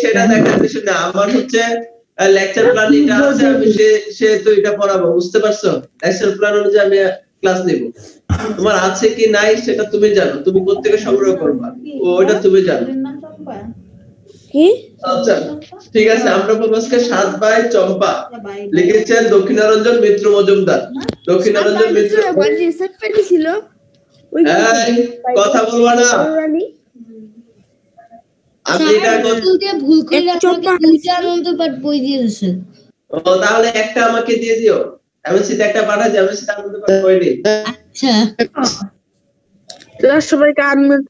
সেটা দেখার বিষয় না, আমার হচ্ছে লেকচার প্ল্যান এটা আছে, আমি সে তো এটা পড়াবো। বুঝতে পারছো? লেকচার প্ল্যান অনুযায়ী আমি ক্লাস নেব। তোমার আছে কি নাই সেটা তুমি জানো, তুমি কোত্থেকে সংগ্রহ করবা ওটা তুমি জানো। কি? আচ্ছা ঠিক আছে, আমরা বলবো আজকে 7 বাই চম্পা। লিখেছেন দক্ষিণারঞ্জন মিত্র মজুমদার। দক্ষিণারঞ্জন মিত্র ছিল কথা বলবা না, আমি এটা ভুল করে আপনাকে আনন্দ পাঠ বই দিয়েছে। ও তাহলে একটা আমাকে দিয়ে দিও, আমি সেটা একটা পাঠা যাবে, সেটা আনন্দ পাঠ বই নেই। আচ্ছা সবাইকে আনমিউট।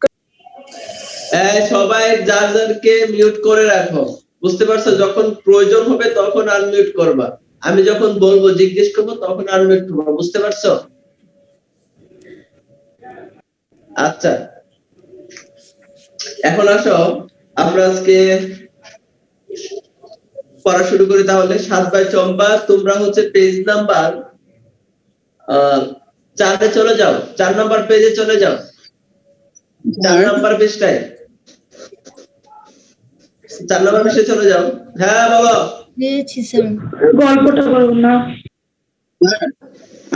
সবাই যার যারকে মিউট করে রাখো। বুঝতে পারছো? যখন প্রয়োজন হবে তখন আনমিউট করবা, আমি যখন বলবো জিজ্ঞেস করবো তখন আনমিউট করবা। বুঝতে পারছো? আচ্ছা এখন আসো আমরা আজকে পড়া শুরু করি। তাহলে 7 বাই চম্পা, তোমরা হচ্ছে পেজ নাম্বার 4-এ চলে যাও, 4 নাম্বার পেজে চলে যাও, 4 নাম্বার পেজটায়, 4 নাম্বার পেজে চলে যাও। হ্যাঁ বলো। দিয়েছি স্যার। গল্পটা বলবো না,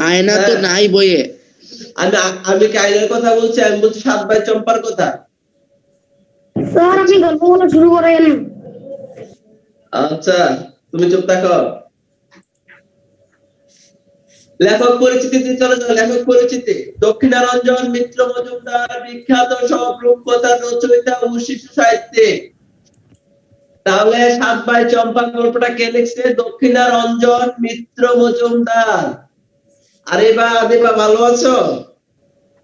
আয়না তো নাই বইয়ে। আমি কি আইনের কথা বলছি? আমি বলছি 7 বাই চম্পার কথা। স্যার আপনি গল্প বলা শুরু করেন। আচ্ছা তুমি চুপ থাকো। লেখক পরিচিতিতে চলে যাও। লেখক পরিচিতি: দক্ষিণারঞ্জন মিত্র মজুমদার, বিখ্যাত সব রূপকথার রচয়িতা ও শিশু সাহিত্যিক। তাহলে 7 বাই চম্পা গল্পটা কে লিখছে? দক্ষিণারঞ্জন মিত্র মজুমদার। আরে বা ভালো আছো?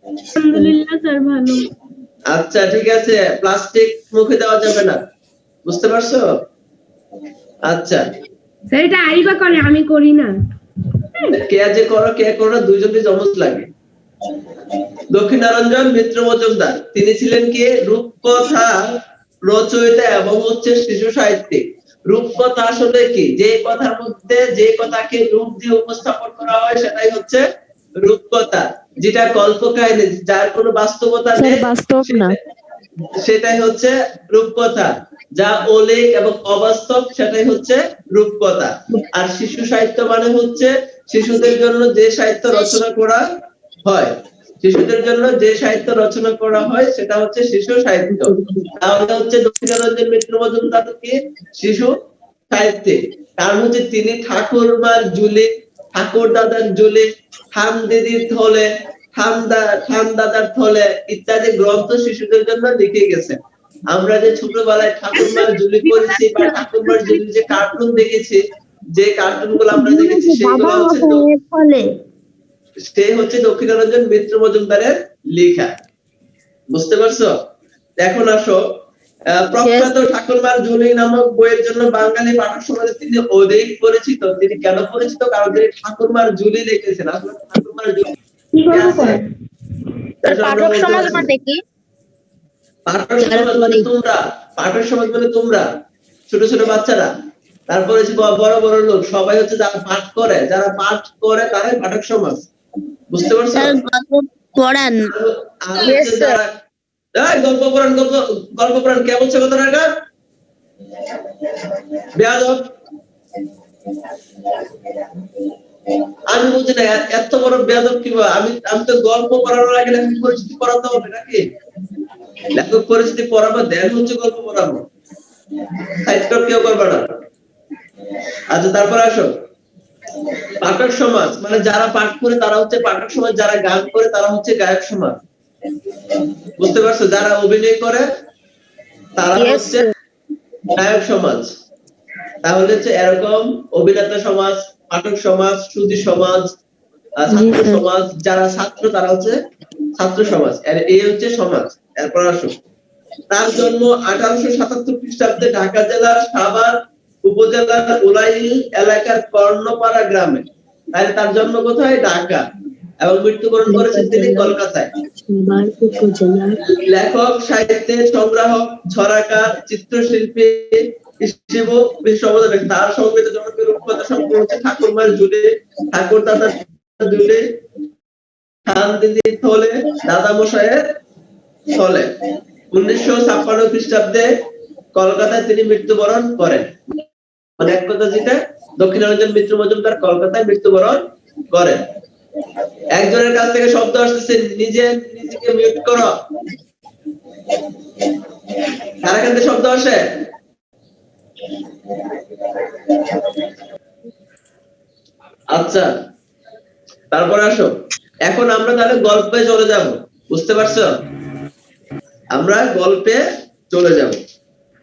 আলহামদুলিল্লাহ স্যার ভালো। আচ্ছা ঠিক আছে, প্লাস্টিক মুখে দেওয়া যাবে না, বুঝতে পারছো? আচ্ছা, স্যার এটা আইবা করে, আমি করি না। কে যে করো কে করো না, দুইজনকে জমজ লাগে। দক্ষিণারঞ্জন মিত্র মজুমদার তিনি ছিলেন কি রূপকথা রচয়িতা এবং হচ্ছে শিশু সাহিত্যিক। রূপকথা আসলে কি, যে কথার মধ্যে যে কথাকে রূপ দিয়ে উপস্থাপন করা হয় সেটাই হচ্ছে রূপকথা, যেটা কল্পকাহিনী, যার কোনো বাস্তবতা নেই, বাস্তব না। সেটাই হচ্ছে রূপকথা। যা অলীক এবং অবাস্তব সেটাই হচ্ছে রূপকথা। আর শিশু সাহিত্য মানে হচ্ছে শিশুদের জন্য যে সাহিত্য রচনা করা হয়, শিশুদের জন্য যে সাহিত্য রচনা করা হয় সেটা হচ্ছে শিশু সাহিত্য। তাহলে হচ্ছে দক্ষিণারঞ্জন মিত্র মজুমদার কি শিশু সাহিত্যিক, কারণ হচ্ছে তিনি ঠাকুরমার ঝুলি, ঠাকুর দাদার ঝুলি, থাম দিদির থলে, থাম দাদার থলে ইত্যাদি গ্রন্থ শিশুদের জন্য লিখে গেছেন। আমরা যে ছোটবেলায় ঠাকুরমার ঝুলি পড়েছি বা ঠাকুরমার ঝুলি যে কার্টুন দেখেছি, যে কার্টুন গুলো আমরা দেখেছি সেগুলো হচ্ছে সে হচ্ছে দক্ষিণারঞ্জন মিত্র মজুমদারের লেখা। বুঝতে পারছো? এখন আসো, প্রখ্যাত ঠাকুরমার ঝুলি নামক বইয়ের জন্য বাঙালি পাঠক সমাজে তিনি অধিক পরিচিত। তিনি কেন পরিচিত? কারণ তিনি ঠাকুরমার ঝুলি লিখেছেন। আসলে ঠাকুরমার ঝুলি পাঠক সমাজ মানে কি? পাঠক সমাজ মানে তোমরা, পাঠক সমাজ মানে তোমরা ছোট ছোট বাচ্চারা, তারপরে বড় বড় লোক, সবাই হচ্ছে যারা পাঠ করে, যারা পাঠ করে তারাই পাঠক সমাজ। বুঝতে পারছো? পড়ান গল্প পড়ান, গল্প পড়ান কে বলছে কথাটা? এটা বেয়াদব। আমি বলছি না, এত বড় বেয়াদব কিভাবে? আমি তো গল্প পড়ানোর আগে লেখক পরিচিতি পড়াতে হবে নাকি? লেখক পরিচিতি পড়াবো, দেন হচ্ছে গল্প পড়াবো, সাহিত্য কেউ করবে না। আচ্ছা, তারপর আসো, পাঠক সমাজ মানে যারা পাঠ করে তারা হচ্ছে পাঠক সমাজ, যারা গান করে তারা হচ্ছে গায়ক সমাজ। বুঝতে পারছো? যারা অভিনয় করে তারা হচ্ছে গায়ক সমাজ। তাহলে হচ্ছে এরকম অভিনেতা সমাজ, পাঠক সমাজ, সুধী সমাজ, ছাত্র সমাজ, যারা ছাত্র তারা হচ্ছে ছাত্র সমাজ, এই হচ্ছে সমাজ। এরপর আসো, তার জন্ম 1877 খ্রিস্টাব্দে ঢাকা জেলার সাভার উপজেলার উলাইল এলাকার কর্ণপাড়া গ্রামে। তাহলে তার জন্ম কোথায়? ঢাকা, এবং মৃত্যুবরণ করেছেন তিনি কলকাতায়। লেখক, সাহিত্যের সংগ্রাহক, ছড়াকার, চিত্রশিল্পী হিসেবে তার সংগীত জনপ্রিয় রূপকথা সম্পর্ক হচ্ছে ঠাকুরমার ঝুলি, ঠাকুর দাদার ঝুলি, খান দিদির থলে, দাদা মশাইয়ের থলে। 1956 খ্রিস্টাব্দে কলকাতায় তিনি মৃত্যুবরণ করেন। মানে এক কথা যেটা, দক্ষিণারঞ্জন মিত্র মজুমদার কলকাতায় মৃত্যুবরণ করেন। একজনের কাছ থেকে শব্দ আসতেছে, নিজেকে মিউট করো। কার এখান থেকে শব্দ আসে? আচ্ছা, তারপর আসো, এখন আমরা তাহলে গল্পে চলে যাব। বুঝতে পারছো? আমরা গল্পে চলে যাব।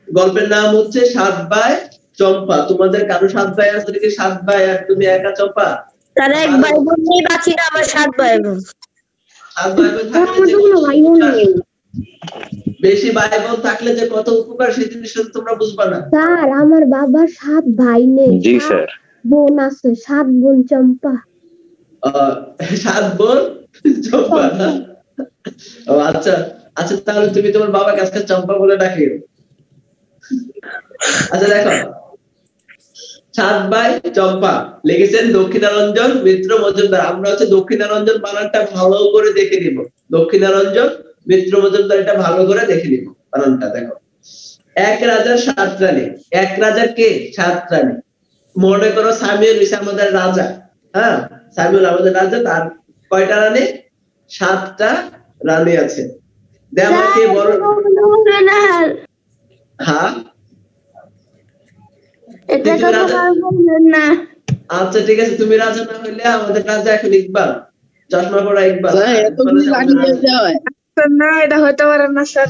গল্পের নাম হচ্ছে 7 ভাই চম্পা। তোমাদের কারো 7 ভাই আছে নাকি? 7 ভাই আর তুমি একা চম্পা? তারা এক ভাই বোন নেই, বাকি না আমার 7 ভাই বোন। 7 ভাই বোন থাকলে বেশি ভাই বোন থাকলে যে কত উপকার সেই জিনিসটা তোমরা বুঝবা না। স্যার আমার বাবার 7 ভাই নেই, জি স্যার, বোন আছে, 7 বোন চম্পা। 7 বোন চম্পা না? ও আচ্ছা আচ্ছা, তাহলে তুমি তোমার বাবাকে আজকে চম্পা বলে ডাকিও। আচ্ছা দেখো, 7 ভাই চম্পা লিখেছেন দক্ষিণারঞ্জন মিত্র মজুমদার। আমরা হচ্ছে দক্ষিণারঞ্জন বানানটা ভালো করে দেখে নিব। দক্ষিণারঞ্জন মিত্র মজুমদার এটা ভালো করে দেখে নিব বানানটা। দেখো, 1 রাজার 7 রানী। 1 রাজার কে? 7 রানী। মনে করো সামিউল হইছে আমাদের রাজা। হ্যাঁ, সামিউল আমাদের রাজা, তার কয়টা রানী? 7টা রানী আছে। দেমাকে বড়, হ্যাঁ এটা কথা বলবেন না। আচ্ছা ঠিক আছে, তুমি রাজা না হইলে আমাদের রাজা এখন ইকবাল, চশমা পরা ইকবাল। না, এটা হতে পারে না স্যার।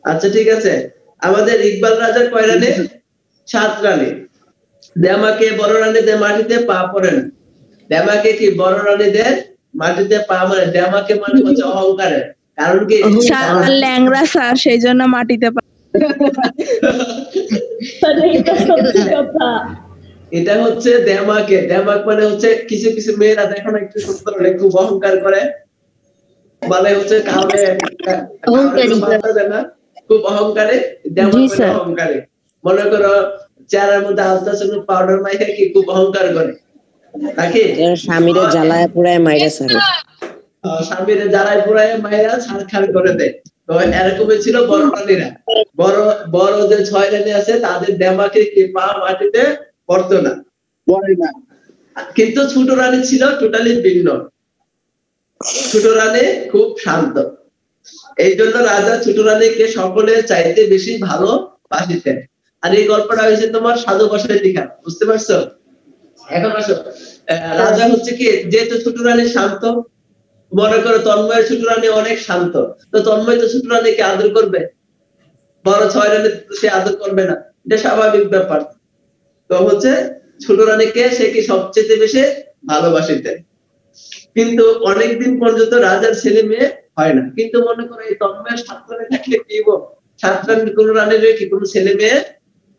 আচ্ছা ঠিক আছে, আমাদের ইকবাল রাজার কয় রানী? 7 রানী। দেমাকে বড় রানীদের মাটিতে পা পড়ে না। দেমাকে কি বড় রানীদের মাটিতে পা মানে? দেমাকে মানে হচ্ছে অহংকারের কারণ কি? ল্যাংড়া স্যার, সেই জন্য মাটিতে এটা হচ্ছে দেমাকে। দেমাক মানে হচ্ছে কিছু কিছু মেয়েরা দেখো না একটু সুন্দর হলে খুব অহংকার করে, মানে হচ্ছে কাউকে পাত্তা দেয় না, খুব অহংকারে। দেমাক মানে অহংকারে। মনে করো চেহারার মধ্যে আলট্রাসোনিক পাউডার মাইখে কি খুব অহংকার করে নাকি? স্বামীরে জ্বালায় পুরায় মাইরে ছাড়ে। স্বামীরে জ্বালায় পুরায় মাইরা ছাড়খাড় করে দেয়। তো এরকমই ছিল বড় রানীরা। বড় যে 6 রানী আছে তাদের দেমাকে কি পা মাটিতে পড়তো না, কিন্তু ছোট রানী ছিল টোটালি ভিন্ন। ছোট রানী খুব শান্ত, এই জন্য রাজা ছোট রানীকে সকলের চাইতে বেশি ভালোবাসিতেন। আর এই গল্পটা হয়েছে তোমার সাধু বসাই লেখা, বুঝতে পারছো? এখন আসো, রাজা হচ্ছে কি যেহেতু ছোট রানী শান্ত, মনে করো তন্ময়ের ছোট রানী অনেক শান্ত, তো তন্ময় তো ছোট রানীকে আদর করবে, বড় 6 রানী সে আদর করবে না, এটা স্বাভাবিক ব্যাপার। তো হচ্ছে ছোট রানীকে সে কি সবচেয়ে বেশি ভালোবাসিতেন। কিন্তু অনেকদিন পর্যন্ত রাজার ছেলে মেয়ে হয় না। কিন্তু মনে করো এই তন্ময়ের 7 রানী থাকলে কি হবো? 7 রানী কোন রানীর কি কোনো ছেলে মেয়ে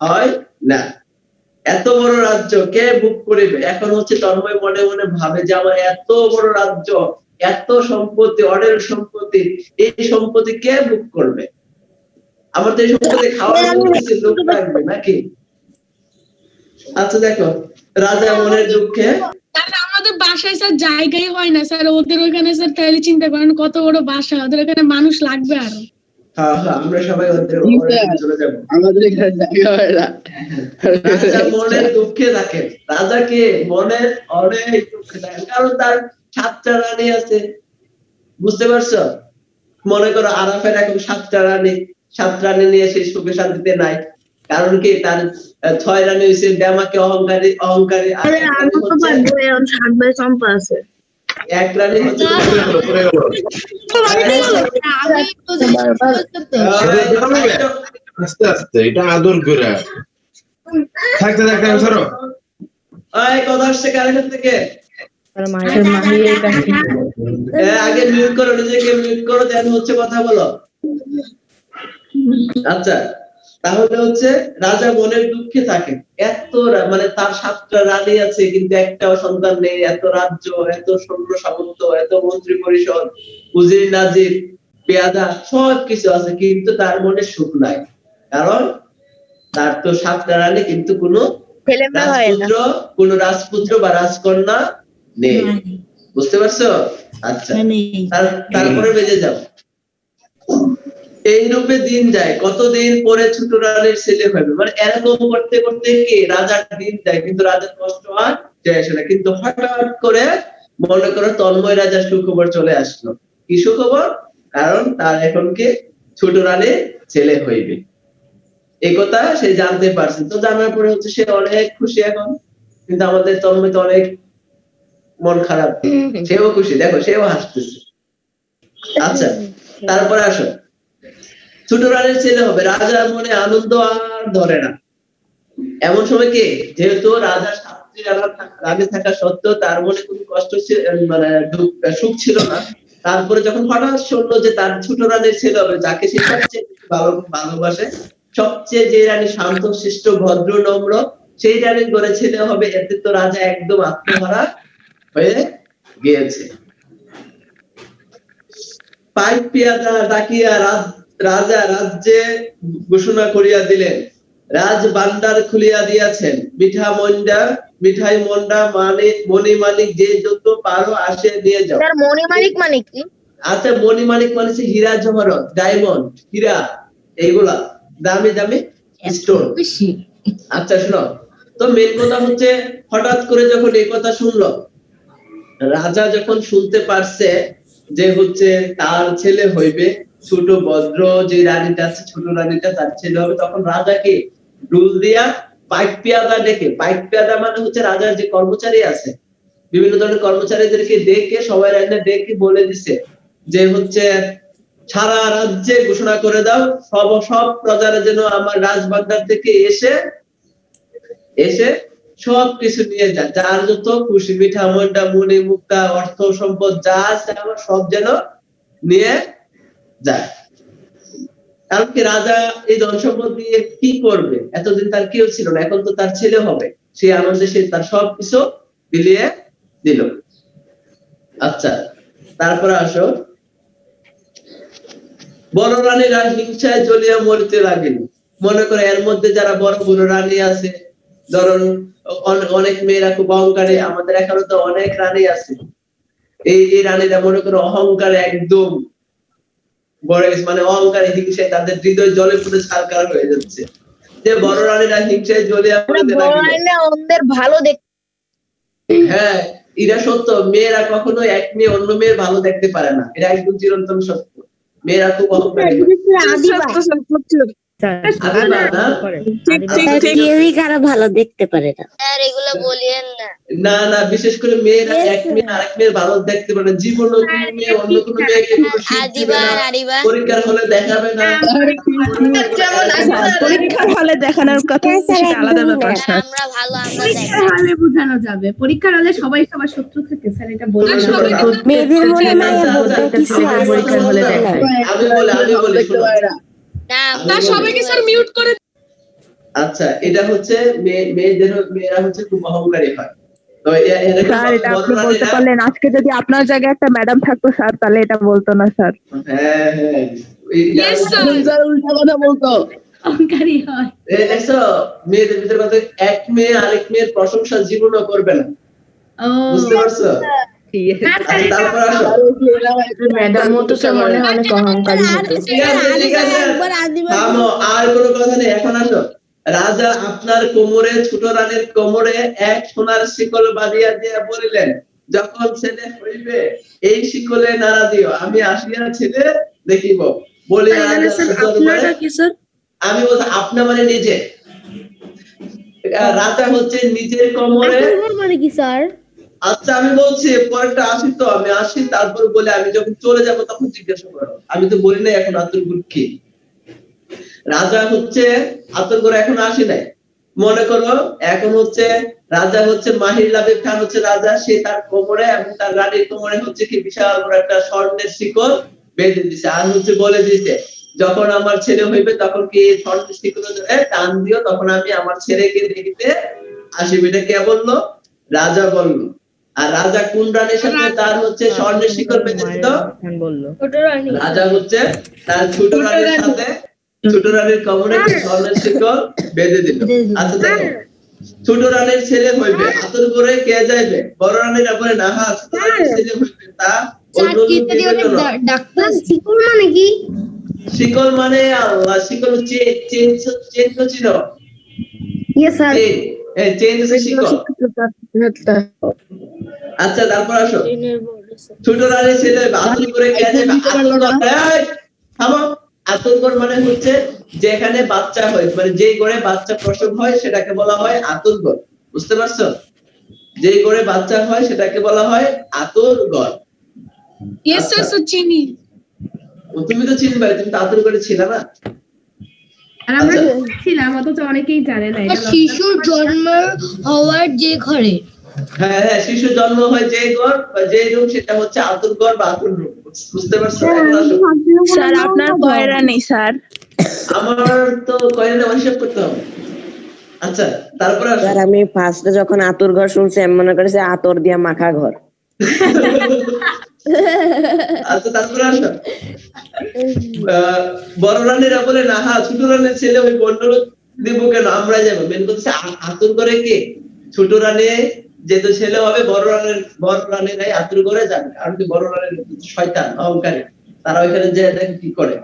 হয় না। এত বড় রাজ্য কে বুক করিবে? এখন হচ্ছে তন্ময় মনে মনে ভাবে যে আমার এত বড় রাজ্য, এত সম্পত্তি, অঢেল সম্পত্তি, এই সম্পত্তি কে বুক করবে? আমার তো এই সম্পত্তি খাওয়ার মধ্যে লোক লাগবে নাকি? আচ্ছা দেখো, রাজা মনের দুঃখে আমাদের বাসায় স্যার জায়গাই হয় না স্যার, ওদের ওখানে স্যার তাহলে চিন্তা করেন কত বড় বাসা, ওদের ওখানে মানুষ লাগবে আরো। হ্যাঁ হ্যাঁ, আমরা সবাই ওদের চলে যাবো। আমাদের এখানে জায়গা হয় না। রাজা মনের দুঃখে থাকেন, রাজাকে মনের অনেক দুঃখে থাকেন, কারণ তার 7টা রানী আছে, বুঝতে পারছো? মনে করো আরাফের এখন 7টা রানী, 7 রানী নিয়ে সেই সুখে শান্তিতে নাই। কারণ কি তার 6 রানী হয়েছে দেমাকে অহংকারী অহংকারী, আর এক রানী হচ্ছে এক রানী হচ্ছে আস্তে আস্তে এটা আদর করে থাকতে থাকতে সরো। কথা আসছে কারেন্ট থেকে। আগে মিউট করো, নিজেকে মিউট করো, দেন হচ্ছে কথা বলো। আচ্ছা, তাহলে হচ্ছে রাজা মনের দুঃখে থাকে। এত মানে তার 7টা রানী আছে কিন্তু একটাও সন্তান নেই, এত রাজ্য, এত সৈন্য সামন্ত, এত মন্ত্রী পরিষদ, উজির নাজির, পেয়াদা সবকিছু আছে, কিন্তু তার মনে সুখ নাই। কারণ তার তো 7টা রানী কিন্তু কোনো রাজপুত্র বা রাজকন্যা নেই, বুঝতে পারছো? আচ্ছা, তারপরে বেজে যাও। এই রূপে দিন যায়, কতদিন পরে ছোট রানীর ছেলে হবে, মানে এরকম করতে করতে কি রাজার দিন যায়, কিন্তু রাজার কষ্ট আর যায় না। কিন্তু হঠাৎ করে মনে করো তন্ময় রাজার সুখবর চলে আসলো। কি সুখবর? কারণ তার এখন কি ছোট রানীর ছেলে হইবে, এই কথা সে জানতে পারছে। তো জানার পরে হচ্ছে সে অনেক খুশি এখন, কিন্তু আমাদের তন্ময় তো অনেক মন খারাপ, সেও খুশি, দেখো সেও হাসতেছে। আচ্ছা, তারপরে আসো, ছোট রানীর ছেলে হবে, রাজার মনে আনন্দ আর ধরে না। এমন সময় কি যেহেতু রাজার 7টি রানী থাকা সত্ত্বেও তার মনে কোনো কষ্ট মানে সুখ ছিল না। তারপরে যখন হঠাৎ শুনলো যে তার ছোট রানীর ছেলে হবে, যাকে সে সবচেয়ে ভালোবাসে, সবচেয়ে যে রানী শান্ত শিষ্ট ভদ্র নম্র, সেই রানীর ঘরে ছেলে হবে, এতে তো রাজা একদম আত্মহারা হয়ে গিয়েছে। পাইক পেয়াদা ডাকিয়া রাজা রাজ্যে ঘোষণা করিয়া দিলেন, রাজ ভান্ডার খুলিয়া দিয়াছেন, মিঠাই মন্ডা মণি মানিক যে যত পারো আসে নিয়ে যাও। মণি মানিক মানে কি? আচ্ছা, মণি মানিক মানে হীরা জহরত, ডায়মন্ড, হীরা, এইগুলা দামি দামি স্টোন। আচ্ছা শোনো, তো মেন কথা হচ্ছে হঠাৎ করে যখন এই কথা শুনলো, রাজা যখন শুনতে পারছে যে হচ্ছে তার ছেলে হইবে, ছোট ভদ্র যে রানীটা আছে, ছোট রানীটা তার ছেলে হবে, তখন রাজাকে ডুল দিয়া পাইক পেয়াদা ডেকে, পাইক পেয়াদা মানে হচ্ছে রাজার যে কর্মচারী আছে, বিভিন্ন ধরনের কর্মচারীদেরকে ডেকে সবাই ডেকে বলে দিছে যে হচ্ছে সারা রাজ্যে ঘোষণা করে দাও, সব প্রজারা যেন আমার রাজভান্ডার থেকে এসে সব কিছু নিয়ে যায়, যার যত খুশি মিঠা মন্ডা মণি মুক্তা অর্থ সম্পদ যা আছে আমার সব যেন নিয়ে যায়। এমনকি রাজা এই ধন সম্পদ দিয়ে কি করবে? এতদিন তার কেউ ছিল না, এখন তো তার ছেলে হবে। সেই আনন্দে সে তার সবকিছু বিলিয়ে দিল। আচ্ছা, তারপরে আসো, বড় রানীরা হিংসায় জ্বলিয়া মরিতে লাগেন। মনে করে এর মধ্যে যারা বড় বড় রানী আছে, ধরুন অনেক মেয়েরা খুব অহংকারী, আমাদের এখানে তো অনেক রানী আছে। এই রানীরা মনে করে অহংকারে একদম বড় গেছে, মানে অহংকারে হিংসায় তাদের হৃদয় জলে পুরো ছারখার হয়ে যাচ্ছে। যে বড় রানীরা হিংসায় জ্বলিয়া মরিতে লাগেন। অন্যের ভালো দেখতে। হ্যাঁ, এটা সত্য। মেয়েরা কখনো এক মেয়ে অন্য মেয়ের ভালো দেখতে পারে না, এটা একদম চিরন্তন সত্য। মেয়েরা খুব অহংকারী। কেউই কারো ভালো দেখতে পারে না। এগুলো বলিয়েন না। না না, বিশেষ করে মেয়েরা এক মেয়ে আরেক মেয়ের ভালো দেখতে পারে না। জীবনে কোনো মেয়ে অন্য কোনো মেয়েকে কোনো শিখবে না, পরীক্ষার হলে দেখাবে না। পরীক্ষার হলে দেখানোর কথা সেটা আলাদা ব্যাপার স্যার। আমরা ভালো, আমরা পরীক্ষার হলে বোঝানো যাবে, পরীক্ষার হলে সবাই সবার শত্রু থাকে স্যার, এটা বলবেন না। মেয়েদের মনে মায়া বলতে কিছু আছে। পরীক্ষার হলে দেখায়। আমি বলি শোনো। না, সবাইকে স্যার মিউট করে। আচ্ছা, এটা হচ্ছে মেয়েরা হচ্ছে খুব অহংকারী হয়। তো স্যার এটা আপনি বলতে পারলেন, আজকে যদি আপনার জায়গায় একটা ম্যাডাম থাকতো স্যার, তাহলে এটা বলতো না স্যার। হ্যাঁ হ্যাঁ, উল্টা কথা বলতো। অহংকারী হয়। দেখছো, মেয়েদের ভিতরে কত এক মেয়ে আরেক মেয়ের প্রশংসা জীবনও করবে না। বুঝতে পারছো? আচ্ছা, তারপর আসো। ম্যাডামও তো স্যার মনে হয় অনেক অহংকারী হতো। ঠিক আছে, থামো, আর কোনো কথা নেই। এখন আসো, রাজা আপনার কোমরে, ছোট রানীর কোমরে এক সোনার শিকল বাঁধিয়া দিয়া বলিলেন, যখন ছেলে হইবে এই শিকলে নাড়া দিও, আমি আসিয়া ছেলে দেখিব। বলে আমি বলছি আপনা মানে নিজে। রাজা হচ্ছে নিজের কোমরে। মানে কি স্যার? আচ্ছা, আমি বলছি পরেরটা আসি, তো আমি আসি, তারপর বলে আমি যখন চলে যাব তখন জিজ্ঞাসা করো। আমি তো বলি নাই এখন আতরগুল কি। রাজা হচ্ছে আতরগুল এখন আসি নাই। মনে করো এখন হচ্ছে রাজা হচ্ছে মাহির লাবিব খান হচ্ছে রাজা, সে তার কোমরে এবং তার রানীর কোমরে হচ্ছে কি বিশাল বড় একটা স্বর্ণের শিকল বেঁধে দিছে, আর হচ্ছে বলে দিছে যখন আমার ছেলে হইবে তখন কি স্বর্ণের শিকল ধরে টান দিও, তখন আমি আমার ছেলেকে দেখিতে আসিবে। এটা কে বললো? রাজা বললো। আর রাজা কোন রানীর সাথে তার হচ্ছে স্বর্ণের শিকল বেঁধে দিত? রাজা হচ্ছে তার ছোট রানীর সাথে, ছোট রানীর কোমরে স্বর্ণের শিকল বেঁধে দিল। আচ্ছা দেখো, ছোট রানীর ছেলে হইবে, আতর করে কে যাইবে? বড় রানীর বলে না, হ্যাঁ ছোট রানীর ছেলে হইবে, তা ডাক্তার শিকল মানে কি? শিকল মানে আল্লাহ, শিকল চেন তো ছিল। Yes sir. এই চেন হচ্ছে শিকল। আচ্ছা, তারপর আসো, ছোট রানীর ছেলে আতর করে কে যাইবে? থামো। আতরঘর মানে হচ্ছে যেখানে বাচ্চা হয়, মানে যেই ঘরে বাচ্চা প্রসব হয় সেটাকে বলা হয় আতরঘর। বুঝতে পারছো? যেই ঘরে বাচ্চা হয় সেটাকে বলা হয় আতরঘর। ইয়েস স্যার, স্যার চিনি। তুমি তো চিনবে, তুমি তো আতরঘরে ছিল না। আর আমরা ছিলাম, অথচ অনেকেই জানে না এটা। শিশুর জন্ম হওয়ার যে ঘরে। হ্যাঁ হ্যাঁ, শিশু জন্ম হয় যে ঘর বা যে রুম, সেটা হচ্ছে আতরঘর বা আতর রুম। বুঝতে পারছো? স্যার আপনার কয়রা নেই স্যার? আমার তো কয়রা হিসাব করতে হবে। আচ্ছা, তারপর স্যার আমি ফার্স্টে যখন আতর ঘর শুনছি আমি মনে করেছি আতর দিয়া মাখা ঘর। আচ্ছা, তারপরে আসো, বড় রানীরা বলে না, হ্যাঁ ছোট রানীর ছেলে ওই বন্ডল দিব কেন, আমরা যাবো। মেন কথা আতর করে কে? ছোট রানী যেহেতু ছেলে হবে, বড় রানীরাই আতর করে যাবে, কারণ কি বড় রানীর শয়তান অহংকারী, তারা ওইখানে যে দেখে কি করে।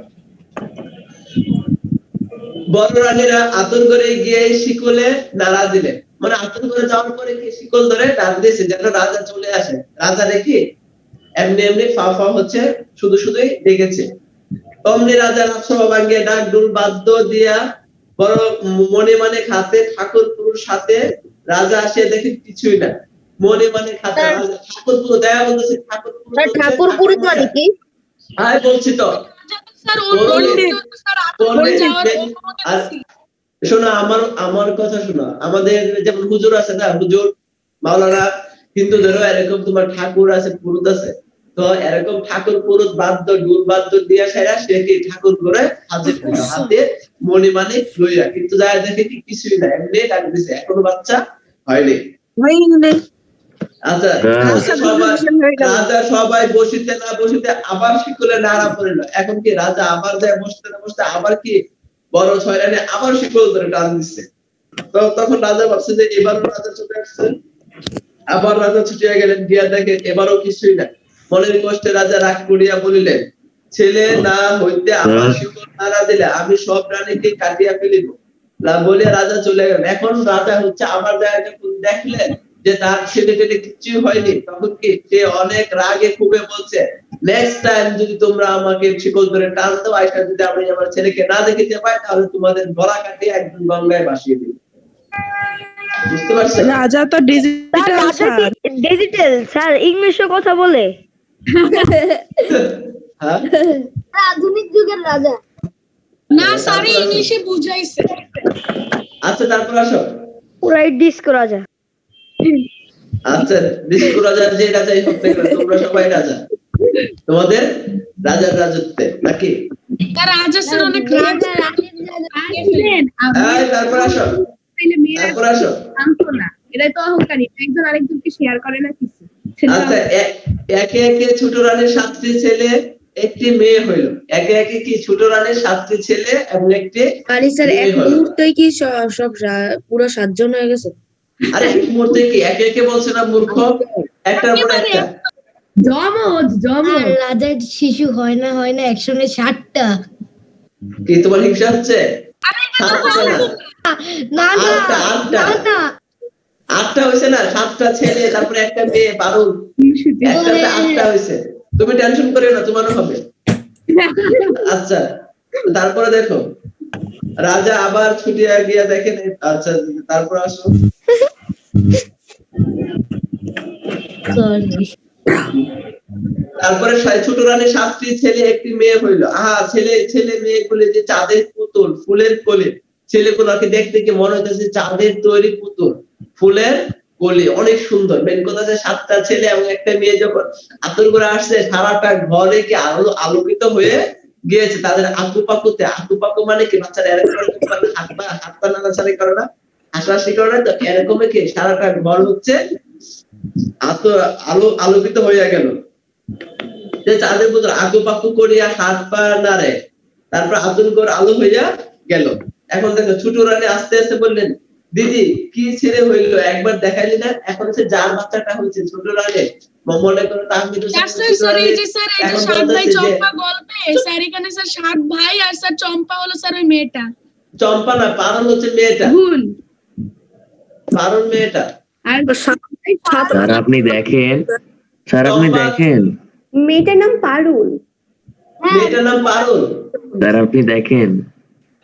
বড় রানীরা আতর করে গিয়ে শিকলে নাড়া দিলে, মানে আতর করে যাওয়ার পরে কি শিকল ধরে ডাক দিয়েছে যেন রাজা চলে আসে। রাজা দেখি এমনি এমনি ফা ফা হচ্ছে, শুধুই ডেকেছে। অমনি রাজা রাজসভা ভাঙ্গিয়ে ডাক ডুল বাদ্য দিয়া বড় মনে মানে খাতে ঠাকুরপুর সাথে রাজা আসে, দেখে কিছুই না। মনে মানে খাতে ঠাকুরপুর দেয়া বলতেছে, ঠাকুরপুর মানে কি? হ্যাঁ বলছি তো। শোনো, আমার কথা শোনো, আমাদের যেমন হুজুর আছে না, হুজুর মাওলানা হিন্দুদেরও এরকম তোমার ঠাকুর আছে, পুরুত আছে। তো এরকম ঠাকুর পুরুত বাদ্য ডুল বাদ্য দিয়া সেরা সে কি ঠাকুর করে হাজির হইলো হাতে মণিমাণিক লইয়া, কিন্তু যায় দেখে কি কিছুই না, এমনি ডাক দিছে, এখনো বাচ্চা হয়নি। আচ্ছা রাজা সবাই বসিতে না বসিতে আবার শিকলে নাড়া পড়িল। এখন কি রাজা আবার যায় বসতে না বসতে আবার কি বড় ছয়রানে আবার শিকল ধরে টান দিচ্ছে। তো তখন রাজা ভাবছে যে এবার রাজা ছুটে আসছে, আবার রাজা ছুটিয়া গেলেন, গিয়া দেখে এবারও কিছুই না। মনের কষ্টে রাজা রাগ করিয়া বলিলেন, ছেলে না হইতে আমার শিকল নাড়া দিলে আমি সব প্রাণীকে কাটিয়া ফেলিব না বলিয়া রাজা চলে গেলেন। এখন রাজা হচ্ছে আবার দেখলেন যে তার ছেলে টেলে কিছুই হয়নি, তখন কি সে অনেক রাগে খুবই বলছে, নেক্সট টাইম যদি তোমরা আমাকে শিকল ধরে টান দাও, আইসা যদি আমি আমার ছেলেকে না দেখিতে পাই, তাহলে তোমাদের গলা কাটিয়ে একদম গঙ্গায় ভাসিয়ে দিই। বুঝতে পারছেন? রাজা তো ডিজিটাল স্যার ইংলিশে কথা বলে। হ্যাঁ আধুনিক যুগের রাজা না স্যার ইংলিশে বুঝাইছে। আচ্ছা তারপর আসো, পুরাই ডিস্কো রাজা। আচ্ছা ডিস্কো রাজার যে রাজাই হোক না কেন, তোমরা সবাই রাজা, তোমাদের রাজার রাজত্বে নাকি? তার রাজা স্যার অনেক রাজা। তারপর আসো, তারপর আসো। এটাই তো অহংকারী, একজন আরেকজনকে শেয়ার করে না কিছু। আচ্ছা একে একে ছোট রানীর 7টি ছেলে একটি মেয়ে হইল। একে একে কি ছোট রানীর 7টি ছেলে এবং একটি আরে স্যার এক মুহূর্তেই কি সব পুরো 7 জন হয়ে গেছে? আরে এক মুহূর্তে কি একে একে বলছে না মূর্খ, একটার পর একটা। জমজ রাজার শিশু হয় না একসঙ্গে 60টা। কি তোমার হিংসা হচ্ছে? না না না 8টা হয়েছে না, 7টা ছেলে তারপরে একটা মেয়ে, 12 একটাতে 8টা হয়েছে। তুমি টেনশন করিও না, তোমারও হবে। আচ্ছা তারপরে দেখো রাজা আবার ছুটিয়া গিয়া দেখেন। আচ্ছা তারপর আসো, তারপরে ছোট রানীর 7টি ছেলে একটি মেয়ে হইল। ছেলে মেয়েগুলি যে চাঁদের পুতুল, ফুলের কলি, ছেলেগুলোকে দেখতে কি মনে হইতেছে চাঁদের তৈরি পুতুল, ফুলের কলি, অনেক সুন্দর। মেন কথা যে 7টা ছেলে এবং একটা মেয়ে যখন আদর করে আসছে, সারাটা ঘরে কি আলোকিত হয়ে গিয়েছে তাদের আকুপাকুতে। আকুপাকু মানে কি বাচ্চারা এরকম হাত পা নাড়াচাড়ি করে না, হাসাহাসি করে না, তো এরকম কি সারাটা ঘর হচ্ছে আলোকিত হইয়া গেল। যে চাঁদের পুতুল আকুপাকু করিয়া হাত পা নাড়ে, তারপর আদর করে আলো হইয়া গেল। এখন দেখো ছোট রানী আস্তে আস্তে বললেন, দিদি কি ছেলে হইল একবার দেখাইলি না? এখন হচ্ছে যার বাচ্চাটা হয়েছে ছোট রানী, মনে করো তাহমিদ সাত ভাই আর স্যার চম্পা হলো স্যার ওই মেয়েটা। চম্পা না, পারুল হচ্ছে মেয়েটা, পারুল মেয়েটা। স্যার আপনি দেখেন, মেয়েটার নাম পারুল। মেয়েটার নাম পারুল। স্যার আপনি দেখেন।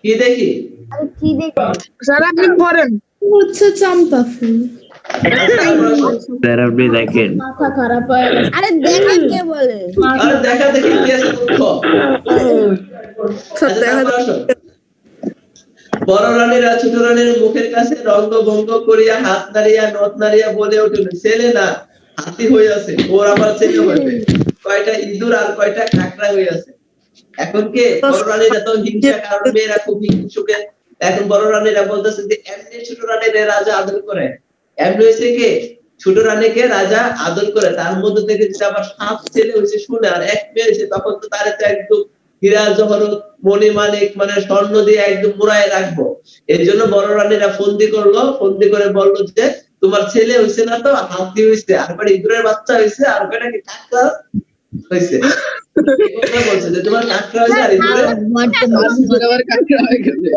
কি দেখি? স্যার আপনি পড়েন হচ্ছে চম্পা ফুল। স্যার আপনি দেখেন। মাথা খারাপ হয়ে গেছে। আরে দেখা কে বলে? আরে দেখা দেখি কি আছে মূর্খ। বড় রানীরা ছোট রানীর মুখের কাছে রঙ্গভঙ্গ করিয়া হাত নাড়িয়া নথ নাড়িয়া বলে উঠিল, ছেলে না হাতি হইয়াছে, ওর আবার ছেলে হইবে, কয়টা ইঁদুর আর কয়টা কাঁকড়া হইয়াছে। এখন কে বড় রানীরা তো হিংসা, কারণ মেয়েরা খুব হিংসুকে। এখন বড় রানীরা বলতেছে যে এমনি ছোট রানীর রাজা আদর করে, এমনি হয়েছে কে ছোট রানীকে রাজা আদর করে, তার মধ্যে থেকে যেটা আবার 7 ছেলে হয়েছে শুনে আর এক মেয়ে হয়েছে, তখন তো তার তো একদম হীরা জহরত মণিমাণিক মানে স্বর্ণ দিয়ে একদম মুড়ায় রাখবো। এই জন্য বড় রানীরা ফন্দি করে বললো যে তোমার ছেলে হয়েছে না তো হাতি হয়েছে, আর কয়টা ইঁদুরের বাচ্চা হয়েছে, আর কয়টা কি কাঁকড়া হয়েছে। বলছে যে তোমার কাঁকড়া হয়েছে আর ইঁদুরের কাঁকড়া হয়ে গেছে।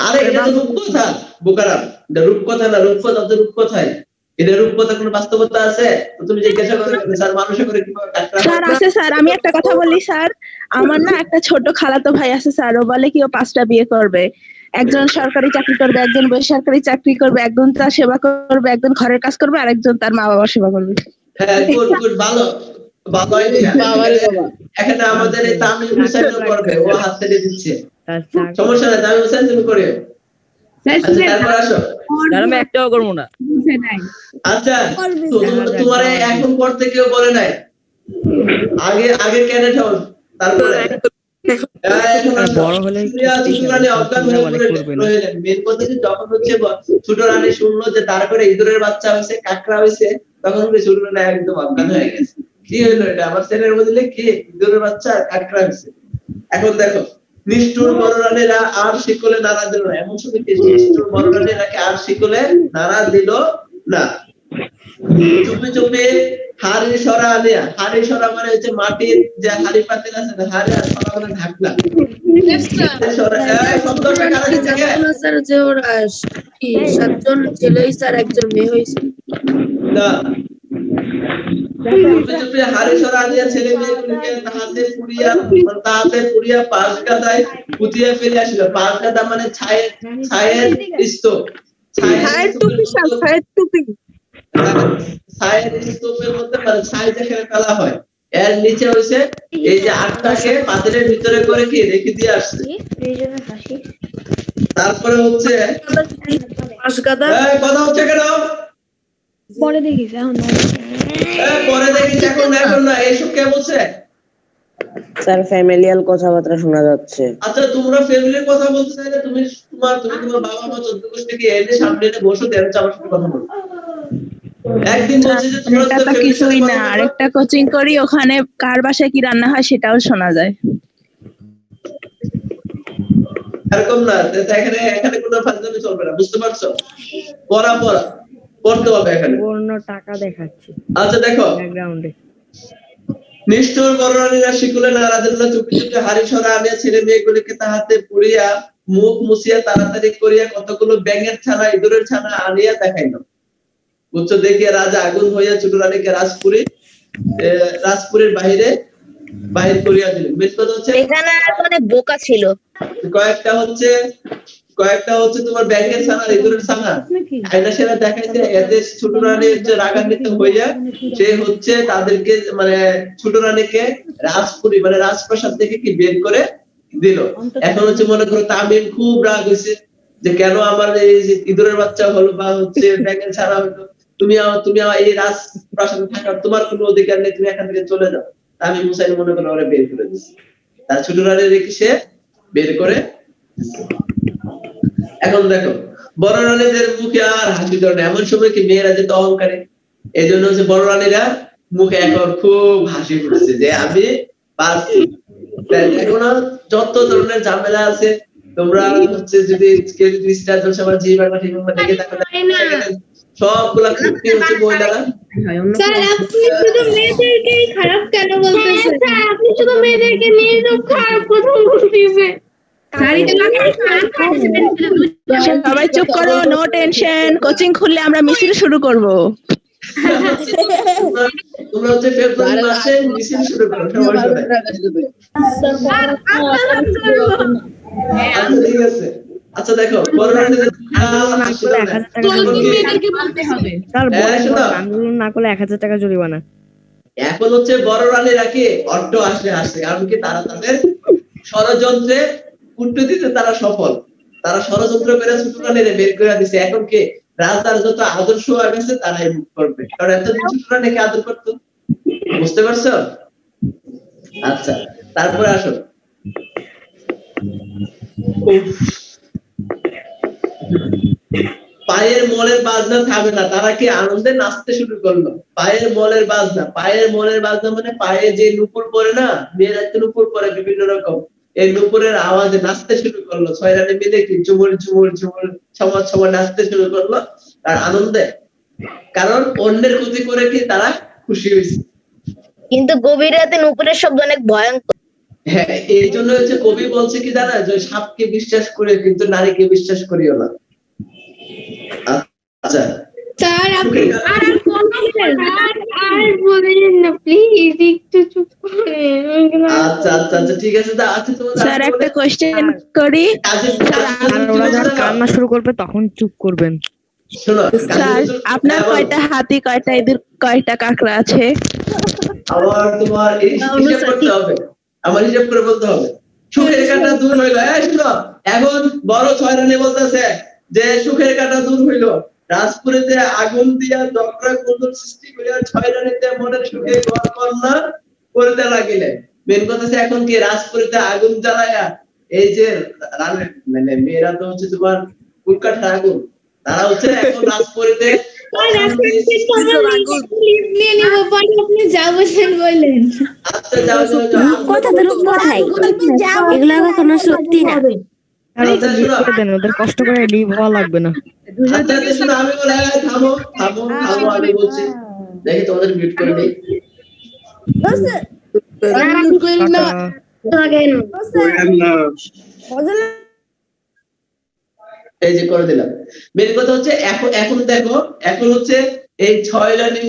আরে এটা তো রূপকথা বোকারাম, এটা রূপকথা না, রূপকথা তো রূপকথাই, এটা রূপকথা কোনো বাস্তবতা আছে? তুমি জিজ্ঞাসা করো স্যার মানুষে করে কিভাবে কাটরা। স্যার আছে স্যার, আমি একটা কথা বলি স্যার, আমার না একটা ছোট খালাতো ভাই আছে স্যার, ও বলে কি ও 5টা বিয়ে করবে, একজন সরকারি চাকরি করবে, একজন বেসরকারি চাকরি করবে, একজন তার সেবা করবে, একজন ঘরের কাজ করবে, আর একজন তার মা বাবার সেবা করবে। হ্যাঁ গুড ভালো বাবা এখানে আমাদের এই তামিম হুসাইন করবে, ও হাত থেকে দিচ্ছে, সমস্যা নাই তামিম হুসাইন তুমি করে। আচ্ছা তারপর আসো। স্যার আমি একটাও করব না। আচ্ছা তোমার এখন পড়তে কেউ বলে নাই, আগে ক্যাডেট হও, তারপরে বড় হলে মেন কথা যে যখন হচ্ছে ছোট রানী শুনলো যে তারপরে ইঁদুরের বাচ্চা হয়েছে, কাকড়া হয়েছে, তখন ছোট রানী একদম অজ্ঞান হয়ে গেছে। কি হইলো এটা? আমার ছেলের মধ্যে কি ইঁদুরের বাচ্চা আর কাকড়া হয়েছে। এখন দেখো, নিষ্ঠুর বড় রানীরা আর শিকলে নাড়া দিল না। এমন সময় নিষ্ঠুর বড় রানীরাকে আর শিকলে নাড়া দিল না। চুপে চুপে হাড়ি সরা আনিয়া, হাড়ি সরা মানে হচ্ছে মাটির যে হাড়ি পাতিল আছে না, হাড়ি আর সরা মানে ঢাকনা। স্যার যে ওর কি 7 জন ছেলে স্যার 1 জন মেয়ে হয়েছে না, চুপে চুপে হাড়ি সরা আনিয়া ছেলে মেয়েগুলিকে তাহাতে পুড়িয়া 5 গাদায় পুঁতিয়া ফেলে আসিল। 5 গাদা মানে ছায়ের স্তূপ, ছায়ের টুপি, ছায়ের টুপি, ছায়ের স্তূপের মধ্যে মানে ছাই যেখানে ফেলা হয়, এর নিচে হইছে এই যে আটটাকে পাতিলের ভিতরে করে কি রেখে দিয়ে আসছে। তারপরে হচ্ছে কথা হচ্ছে কেন? পরে দেখিস এখন পরে দেখিস, এখন না। এইসব কে বলছে? স্যার ফ্যামিলিয়াল কথাবার্তা শোনা যাচ্ছে। আচ্ছা তোমরা ফ্যামিলির কথা বলতে চাইলে তুমি তোমার বাবা মা 14 গোষ্ঠীকে এনে সামনে এনে বসো, দেন আমার সাথে কথা বলো। একদিন বলছি যে তোমরা তো কিছুই না, আরেকটা কোচিং করি, ওখানে কার বাসায় কি রান্না হয় সেটাও শোনা যায়। এরকম না, এখানে কোনো ফাজলামি চলবে না, বুঝতে পারছো? পড়তে হবে এখানে। অন্য টাকা দেখাচ্ছি। আচ্ছা দেখো, ব্যাকগ্রাউন্ডে নিষ্ঠুর বড় রানীরা শিকলে নাড়া দিল, চুপি চুপি হাড়ি সরা আনিয়া ছেলে মেয়েগুলিকে তাহাতে পুড়িয়া মুখ মুছিয়া তাড়াতাড়ি করিয়া কতগুলো ব্যাঙের ছানা ইঁদুরের ছানা আনিয়া দেখাইল। বুঝছো? দেখিয়া রাজা আগুন হইয়া ছোট রানীকে রাজপুরের বাহির করিয়া দিলেন। বেশ কথা হচ্ছে এখানে আর মানে বোকা ছিল। কয়েকটা হচ্ছে তোমার ব্যাঙের ছানা ইঁদুরের ছানা আয়না সেরা দেখাইছে। এতে ছোট রানী হচ্ছে রাগান্বিত হইয়া সে হচ্ছে তাদেরকে মানে ছোট রানীকে রাজপুরী মানে রাজপ্রাসাদ থেকে কি বের করে দিল। এখন হচ্ছে মনে করো তামিম খুব রাগ হয়েছে যে কেন আমার এই যে ইঁদুরের বাচ্চা হলো বা হচ্ছে ব্যাঙের ছানা হলো, তুমি আমার এই রাজপ্রাসাদে থাকার তোমার কোনো অধিকার নেই, তুমি এখান থেকে চলে যাও। তামিম হুসাইন মনে করো ওরা বের করে দিচ্ছে, তার ছোট রানী রেখে সে বের করে। এখন দেখো বড় রানীদের মুখে আর হাসি ধরে না। এমন সময় কি মেয়েরা যেত অহংকারে, এই জন্য হচ্ছে বড় রানীরা মুখে এখন খুব হাসি ফুটেছে যে আমি পারছি। এখন যত ধরনের ঝামেলা আছে তোমরা হচ্ছে যদি স্টার জলসা জি বাংলা ঠিক মতো দেখে থাকো, সবগুলা কুর্তি হচ্ছে মহিলারা। স্যার আপনি শুধু মেয়েদেরকেই খারাপ কেন বলতেছেন? স্যার আপনি শুধু মেয়েদেরকে নিয়ে তো খারাপ কথা বলতেছেন। সবাই চুপ করো, নো টেনশন। কোচিং খুললে আমরা মিছিল শুরু করব। তোমরা হচ্ছে ফেব্রুয়ারি মাসে মিছিল শুরু করো সবাই। ঠিক আছে। আচ্ছা দেখো আন্দোলন না করলে 1000 টাকা জরিমানা। এখন হচ্ছে বড় রানীরা কি অট্ট আসে কারণ কি তারা তাদের ষড়যন্ত্রে কূটনীতিতে তারা সফল, তারা ষড়যন্ত্র করে ছোট রানীরা বের করে দিছে। এখন কি রাজার যত আদর্শ হয়ে গেছে তারাই মুখ করবে, কারণ এতদিন ছোট রানীকে আদর করতো। বুঝতে পারছো? আচ্ছা তারপরে আসো, পায়ের মলের বাজনা থামে না, তারা কি আনন্দে নাচতে শুরু করলো। পায়ের মলের বাজনা মানে পায়ে যে নুপুর পরে না, মেয়েরা তো নুপুর পরে বিভিন্ন রকম, এই নুপুরের আওয়াজে নাচতে শুরু করলো। 6 রানী মিলে কি ঝুমুর সমাজ নাচতে শুরু করলো আর আনন্দে, কারণ অন্যের ক্ষতি করে কি তারা খুশি হয়েছে। কিন্তু গভীর রাতে নুপুরের শব্দ অনেক ভয়ঙ্কর। হ্যাঁ, এই জন্য হচ্ছে কবি বলছে কি জানা, যে সাপকে বিশ্বাস করে কিন্তু নারীকে বিশ্বাস করিও না। আচ্ছা স্যার আপনি আর বলেন না প্লিজ, একটু চুপ করেন। আচ্ছা ঠিক আছে। স্যার একটা কোশ্চেন করি, কান্না শুরু করবে তখন চুপ করবেন। শোনো স্যার আপনার কয়টা হাতি, কয়টা ইঁদুর, কয়টা কাকড়া আছে? আমার তোমার এই হিসাব করতে হবে, আমার হিসাব করে বলতে হবে। সুখের কাঁটা দূর হইলো, শোনো এখন বড় 6 রানী বলতেছে যে সুখের কাঁটা দূর হইলো, রাজপুরীতে আগুন দিয়া ঝগড়া কুন্দল সৃষ্টি করিয়া 6 রানীতে মনের সুখে ঘর কন্যা করিতে লাগিলেন। মেন কথা হচ্ছে এখন কি রাজপুরীতে আগুন জ্বালায়া এই যে মানে মেয়েরা তো হচ্ছে তোমার উল্কাঠা আগুন, তারা হচ্ছে এখন রাজপুরীতে আপনি যা বলছেন বললেন। আচ্ছা যাও যাও যাও কথা তো কথাই এগুলো আবার কোনো সত্যি না। আচ্ছা শোনো দেন, ওদের কষ্ট করে লিভ হওয়া লাগবে না। আচ্ছা আচ্ছা শোনো আমি বলে থামো থামো থামো আমি বলছি, দেখি তোমাদের মিউট করে নেই। এই যে করে দিলাম। মেন কথা হচ্ছে এখন দেখো, এখন হচ্ছে এই 6 রানী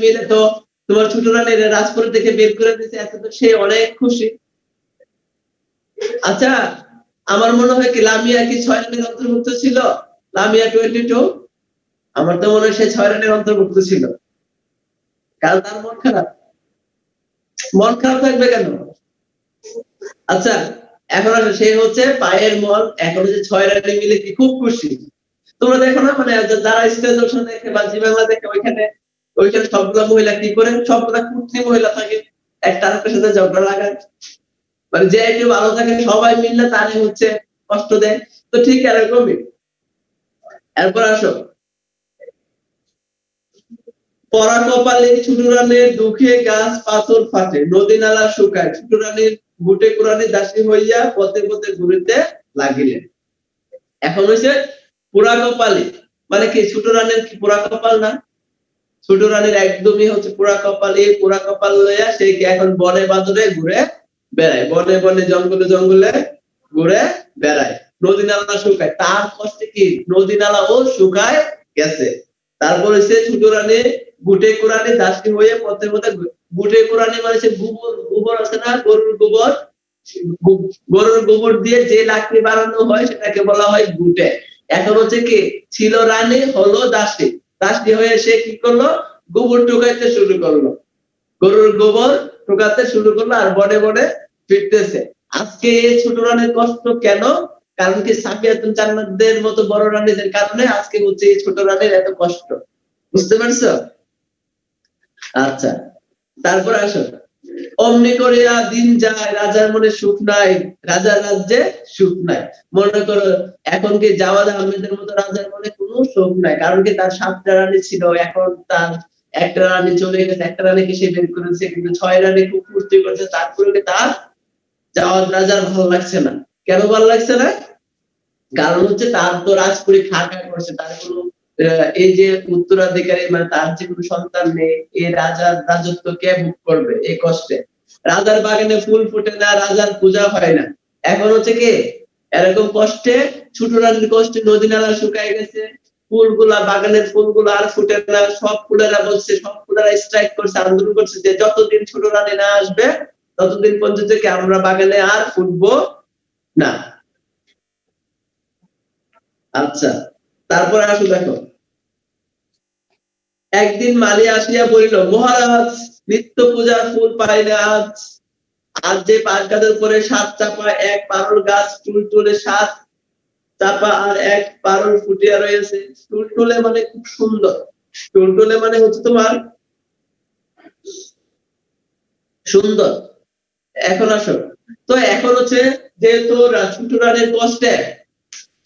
মিলে তো তোমার ছোট রানী রাজপুর থেকে বের করে দিয়েছে, এত তো সে অনেক খুশি। আচ্ছা আমার মনে হয় কি লামিয়া কি 6 রানীর অন্তর্ভুক্ত ছিল? লামিয়া 22, আমার তো মনে হয় সে 6 রানীর অন্তর্ভুক্ত ছিল, কারণ তার মন খারাপ থাকবে কেন? আচ্ছা এখন আসলে সে হচ্ছে পায়ের মল, এখন হচ্ছে 6 রানী মিলে কি খুব খুশি। তোমরা দেখো না মানে যারা স্টেজ দর্শন দেখে বা জি বাংলা দেখে, ওইখানে সবগুলা মহিলা কি করে, সবগুলা কুর্তি মহিলা থাকে, একটা আরেকটার সাথে ঝগড়া লাগায়, মানে যে একটু ভালো থাকে সবাই মিললে তারে হচ্ছে কষ্ট দেয়। তো ঠিক এরকমই। এরপর আসো, পরা কপালে ছোট রানীর দুঃখে গাছ পাথর ফাটে, নদী নালা শুকায়, ছোট রানীর বুটে কুরানি দাসী হইয়া পথে পথে ঘুরিতে লাগিলেন। এখন হচ্ছে পুরা কপালে, মানে কি ছোট রানীর কি পুরা কপাল না? ছোট রানীর একদমই হচ্ছে পুরা কপাল লইয়া সে কি এখন বনে বাদরে ঘুরে বেড়ায়, বনে বনে জঙ্গলে জঙ্গলে ঘুরে বেড়ায়, নদী নালা শুকায়। তার কষ্টে কি নদী নালা ও শুকায় গেছে। তারপর হচ্ছে ছোট রানী বুটে কুরানি দাসী হয়ে পথে পথে, বুটে কুরানি মানে সে গোবর আছে না, গরুর গোবর দিয়ে যে লাকড়ি বানানো হয় সেটাকে বলা হয় বুটে। এখন হচ্ছে কি ছিল রানী হলো দাসী হয়ে সে কি করলো, গোবর টুকাইতে শুরু করলো, গরুর গোবর টুকাতে শুরু করলো আর বনে বনে ফিরতেছে। আজকে এই ছোট রানীর কষ্ট কেন? কারণ কি সাফিয়াতুন জান্নাতদের মতো বড় রানীদের কারণে আজকে হচ্ছে এই ছোট রানীর এত কষ্ট। বুঝতে পারছো? আচ্ছা তারপর আসো, অমনি করিয়া দিন যায় রাজার মনে সুখ নাই, রাজার রাজ্যে সুখ নাই। মনে করো এখন কি জাওয়াদ আহমেদের মতো রাজার মনে কোনো সুখ নাই, কারণ কি তার 7টা রানী ছিল, এখন তার একটা রানী চলে গেছে, একটা রানীকে সে বের করেছে, কিন্তু 6 রানী খুব ফুর্তি করছে, তারপরে কি তার জাওয়াদ রাজার ভালো লাগছে না। কেন ভালো লাগছে না? কারণ হচ্ছে তার তো রাজপুরী খাকা করছে, তার কোনো এই যে উত্তরাধিকারী মানে তার যে কোনো সন্তান নেই, এই রাজার রাজত্ব কে ভোগ করবে এই কষ্টে? রাজার বাগানে ফুল ফুটে না, রাজার পূজা হয় না। এখন হচ্ছে কি এরকম কষ্টে ছোট রানীর কষ্টে নদী নালা শুকায় গেছে, ফুলগুলা বাগানের ফুলগুলো আর ফুটে না, সব ফুলেরা বলছে, সব ফুলেরা স্ট্রাইক করছে, আন্দোলন করছে যে যতদিন ছোট রানী না আসবে ততদিন পর্যন্ত কি আমরা বাগানে আর ফুটবো না। আচ্ছা তারপর আসো, দেখো একদিন মালি আসিয়া বলিল, মহারাজ নিত্য পূজার ফুল পাই না আজ যে 5 গাছের উপরে 7 চাপা, 1 পারুল গাছ টুলটুলে 7 চাপা আর 1 পারুল ফুটিয়া রয়েছে। টুলটুলে মানে খুব সুন্দর, টুলটুলে মানে হচ্ছে তোমার সুন্দর। এখন আসো, তো এখন হচ্ছে যেহেতু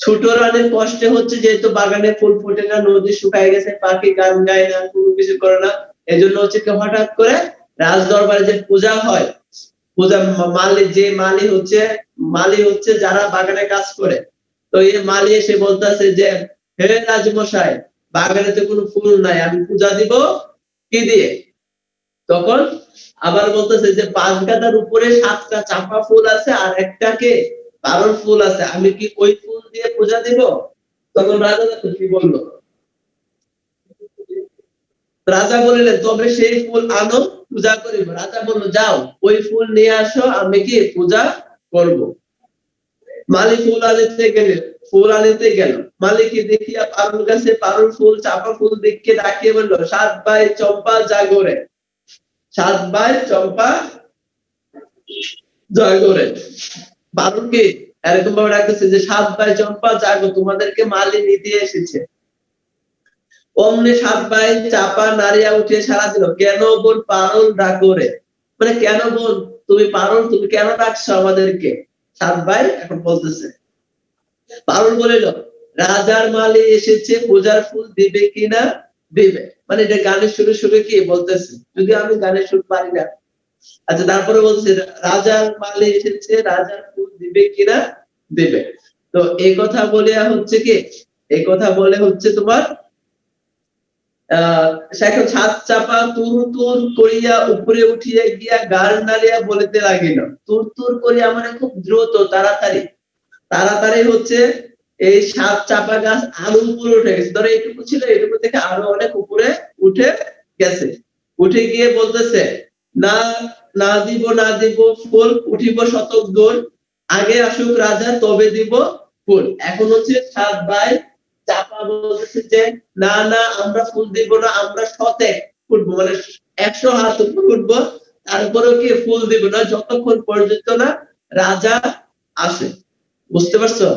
ছোট রানীর কষ্টে হচ্ছে যেহেতু বাগানে ফুল ফোটে না, নদী শুকায় গেছে, পাখি গান গায় না, কোনো কিছু করে না, এজন্য হচ্ছে হঠাৎ করে রাজ দরবারে যে পূজা হয়, পূজা মালি হচ্ছে যারা বাগানে কাজ করে, তো এই মালি এসে বলতেছে যে হে রাজমশাই, বাগানে তো কোনো ফুল নাই, আমি পূজা দিব কি দিয়ে? তখন আবার বলতেছে যে 5 গাদার উপরে 7টা চাপা ফুল আছে আর একটাকে পারুল ফুল আছে, আমি কি ওই ফুল দিয়ে পূজা দিব? তখন রাজা কি বললো? রাজা বললেন তবে সেই ফুল আনো, পূজা করিব। রাজা বললো যাও ওই ফুল নিয়ে আসো, আমি কি পূজা করব। মালি ফুল আনিতে গেল, মালিককে দেখিয়া পারুল গাছে পারুল ফুল চাপা ফুল দেখে ডাকিয়ে বললো, 7 ভাই চম্পা জাগরে, 7 ভাই চম্পা জাগরে। পারুলকে এরকম ভাবে ডাকতেছে যে 7 ভাই চম্পা জাগো, তোমাদেরকে মালি নিতে এসেছে। অমনি 7 ভাই চাপা নারিয়া উঠে সারা দিল, কেন বোন পারুল ডাকো রে। মানে কেন বোন তুমি পারুল, তুমি কেন ডাকছো আমাদেরকে? 7 ভাই এখন বলতেছে, পারুল বলিল, রাজার মালি এসেছে, পূজার ফুল দিবে কিনা দিবে। মানে এটা গানের সুরে কি বলতেছে, যদি আমি গানের সুর পারি না। আচ্ছা তারপরে বলছে রাজার মালি এসেছে, রাজার ফুল দিবে কিনা দিবে। তো এই কথা বলে হচ্ছে কি, এই কথা বলে হচ্ছে তোমার এখন ছাদ চাপা তুর তুর করিয়া উপরে উঠিয়া গিয়া গাল নাড়িয়া বলিতে লাগিল। তুর তুর করিয়া মানে খুব দ্রুত তাড়াতাড়ি তাড়াতাড়ি হচ্ছে এই সাত চাপা গাছ আরো উপরে উঠে গেছে। ধরো এইটুকু ছিল, এইটুকু থেকে আরো অনেক উপরে উঠে গেছে। উঠে গিয়ে বলতেছে, না না দিব ফুল, উঠিব শতক দোল, আগে আসুক রাজা তবে দিব ফুল। এখন হচ্ছে 7 ভাই চাপা বলতেছে যে না না আমরা ফুল দিব না, আমরা শতেক উঠবো, মানে 100 হাত উপরে উঠবো, তারপরেও কি ফুল দিব না যতক্ষণ পর্যন্ত না রাজা আসে। বুঝতে পারছো?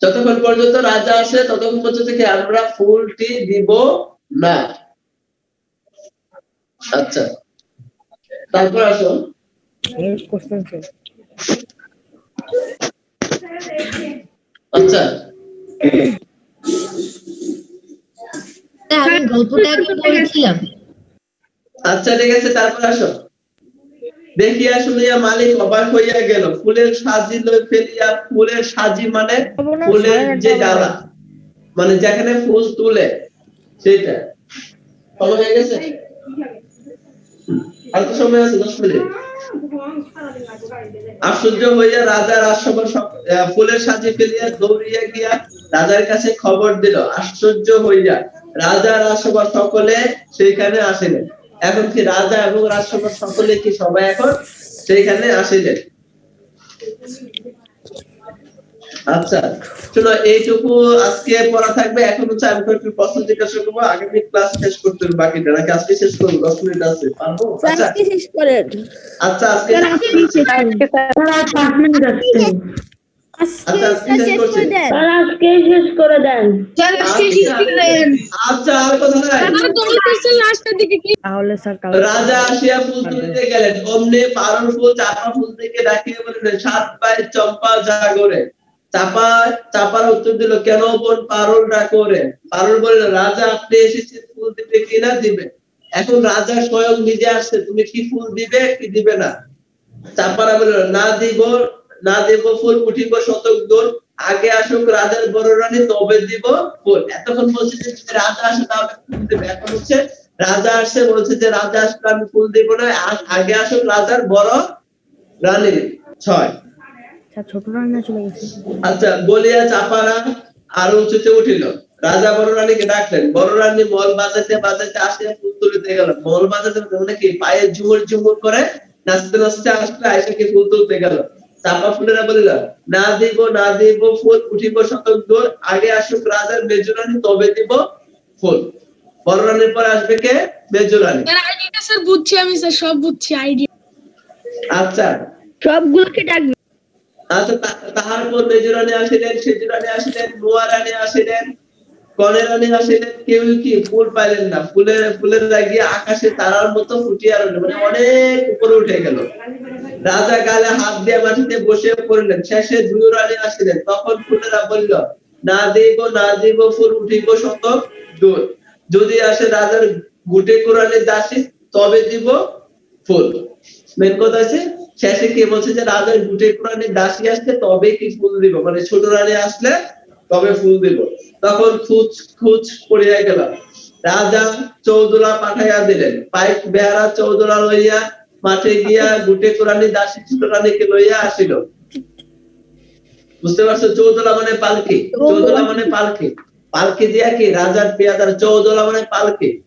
যতক্ষণ পর্যন্ত রাজা আসে ততক্ষণ পর্যন্ত কি আমরা ফুলটি দিব না। আচ্ছা তারপর আসো, আচ্ছা আমি গল্পটা আগে পড়েছিলাম। আচ্ছা ঠিক আছে, তারপর আসো। দেখিয়া শুনিয়া মালিক অবাক হইয়া গেল, ফুলের সাজি লই ফেলিয়া, ফুলের সাজি মানে ফুলের যে ডালা, মানে যেখানে ফুল তুলে সেটা। সময় হয়ে গেছে, আর তো সময় আছে 10 মিনিট। আশ্চর্য হইয়া রাজা রাজসভার ফুলের সাজি ফেলিয়া দৌড়িয়া গিয়া রাজার কাছে খবর দিল। আশ্চর্য হইয়া রাজা রাজসভার সকলে সেইখানে আসিলেন। এখন কি রাজা এবং রাজসভার সকলে কি সবাই এখন সেইখানে আসিলেন। আচ্ছা শোনো, এইটুকু আজকে পড়া থাকবে। এখন হচ্ছে আমি একটু প্রশ্ন জিজ্ঞাসা করবো, আগামী ক্লাস শেষ করতে হবে বাকিটা, নাকি আজকে শেষ করবো? 10 মিনিট আছে, পারবো? আচ্ছা শেষ করেন। আচ্ছা আজকে 5 মিনিট আছে। আচ্ছা আজকে শেষ করছি, আজকে শেষ করে দেন। আচ্ছা আর কথা নাই। তাহলে স্যার রাজা আসিয়া ফুল তুলিতে গেলেন, অমনি পারুল ফুল চাপা ফুল থেকে ডাকিয়ে বলিলেন, 7 ভাই চম্পা জাগরে। চাপার উত্তর দিল, কেন বোন পারুল ডাকো রে। পারুল বলিল, রাজা আপনি এসেছেন, ফুল দিবে কিনা দিবে। এখন রাজা স্বয়ং নিজে আসছে, তুমি কি ফুল দিবে কি দিবে না। চাপারা বলিল, না দিব ফুল, উঠিব শতক দোল, আগে আসুক রাজার বড় রানী তবে দিব ফুল। এতক্ষণ বলছে যে রাজা আসে তাহলে ফুল দেবে, এখন হচ্ছে রাজা আসছে বলছে যে রাজা আসলে আমি ফুল দিব না, আগে আসুক রাজার বড় রানী। 6 ছোট রান্না চলে গেছে। আচ্ছা বলিয়া চাপারা আরো উঁচুতে উঠিল। রাজা বড় রানীকে ডাকলেন। বড় রানী মল বাজাতে বাজাতে আসিয়া ফুল তুলিতে গেল। মল বাজাতে মানে কি পায়ে ঝুমুর ঝুমুর করে নাচতে নাচতে আসলে আয়সা কি ফুল তুলতে গেল। চাপা ফুলেরা বলিল, না দিব ফুল, উঠিব শতক দোল, আগে আসুক রাজার মেজরানী তবে দিব ফুল। বড় রানীর পর আসবে কে? মেজরানী। আইডিটা স্যার বুঝছি আমি, স্যার সব বুঝছি আইডিয়া। আচ্ছা সবগুলোকে ডাকবেন। আচ্ছা তাহার পর মেজরানী আসিলেন, সেজরানী আসিলেন, নোয়া রানী আসিলেন, কনে রানী আসিলেন। কেউ কি ফুল পাইলেন না, ফুলের লাগিয়ে আকাশে তারার মতো ফুটিয়া রইল, মানে অনেক উপরে উঠে গেল। রাজা গালে হাত দিয়ে মাটিতে বসে পড়লেন। শেষে 2 রানী আসিলেন। তখন ফুলেরা বলল, না দিব ফুল, উঠিব শতক দোল, যদি আসে রাজার গুটে কোরআনে দাসী তবে দিব ফুল। মেন কথা আছে শেষে কি বলছে যে রাজার গুটে কোরআনে দাসী আসলে তবে কি ফুল দিব, মানে ছোট রানী আসলে তবে ফুল দিব। তখন খুচ পড়িয়া গেল। রাজা চৌদুলা পাঠাইয়া দিলেন। পাইক বেহারা চৌদুলা লইয়া মাঠে গিয়া গুটে কোরআনি দাসী ছোট রানীকে লইয়া আসিল। বুঝতে পারছো? চৌদুলা মানে পালকি, চৌদুলা মানে পালকি, পালকি দিয়া কি রাজার পেয়াদার, চৌদুলা মানে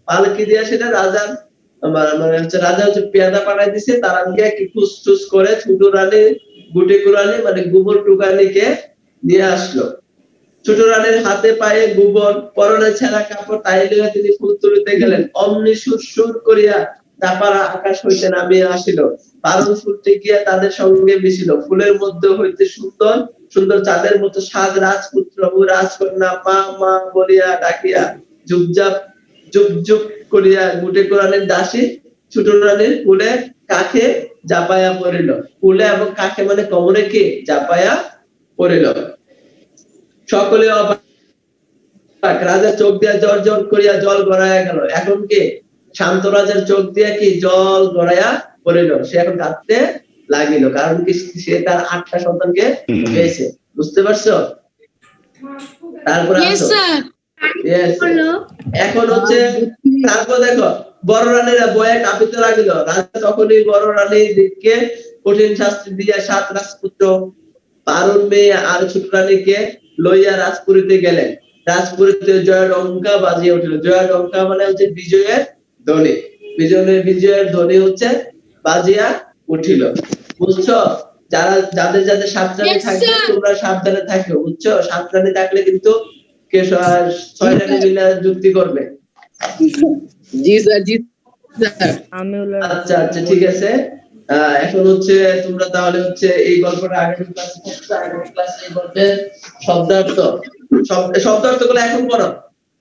পালকি দিয়া সেটা রাজার মানে হচ্ছে রাজা হচ্ছে পেয়াদা পাঠাই দিছে, তারা গিয়া কি খুস করে ছোট রানী গুটে কোরআনি মানে গোবর টুকানিকে নিয়ে আসলো। ছোট রানীর হাতে পায়ে গোবর, পরনে ছেঁড়া কাপড়, তাই লইয়া তিনি ফুল তুলিতে গেলেন। অমনি সুর করিয়া চাপারা আকাশ হইতে নামিয়া আসিল। পারুল ফুলটি গিয়া তাদের সঙ্গে মিশিল। ফুলের মধ্যে হইতে সুন্দর চাঁদের মতো 7 রাজপুত্র ও রাজকন্যা মা মা বলিয়া ডাকিয়া জুবজাপ জুবজুব করিয়া গুটে কোরআনের দাসী ছোট রানীর কুলে কাকে জাপায়া পড়িল। কুলে এবং কাকে মানে কমরে কে জাপায়া পড়িল। সকলে অবাক, রাজা চোখ দিয়া জল জল করিয়া জল গড়াইয়া গেল। এখন কে শান্ত রাজার চোখ দিয়া কি জল গড়াইয়া পড়িল। সে এখন কাঁদতে লাগিল, কারণ কি সে তার 8টা সন্তানকে পেয়েছে। বুঝতে পারছো? তারপরে Yes, আসো। sir. Yes. এখন হচ্ছে তারপর দেখো বড় রানীরা বয়ে কাঁপিতে লাগিল। রাজা তখনই বড় রানীর দিকে কঠিন শাস্তি দিয়া 7 রাজপুত্র পারুল মেয়ে আর ছোট রানীকে লইয়া রাজপুরীতে গেলেন। রাজপুরীতে জয় ডঙ্কা বাজিয়ে উঠিল। জয় ডঙ্কা মানে হচ্ছে বিজয়ের ধ্বনি। বিজয়ের ধ্বনি হচ্ছে বাজিয়া উঠিল। বুঝছো? যাদের যাদের সাবধানে Yes, থাকবে sir. তোমরা সাবধানে থাকো। বুঝছো? সাবধানে থাকলে কিন্তু 6 রানী মিলে যুক্তি করবে। জি স্যার, জি স্যার। আচ্ছা আচ্ছা ঠিক আছে। এখন হচ্ছে তোমরা তাহলে হচ্ছে এই গল্পটা আগের ক্লাসে পড়ছো। আগের ক্লাসে এই গল্পের শব্দার্থগুলো এখন পড়ো।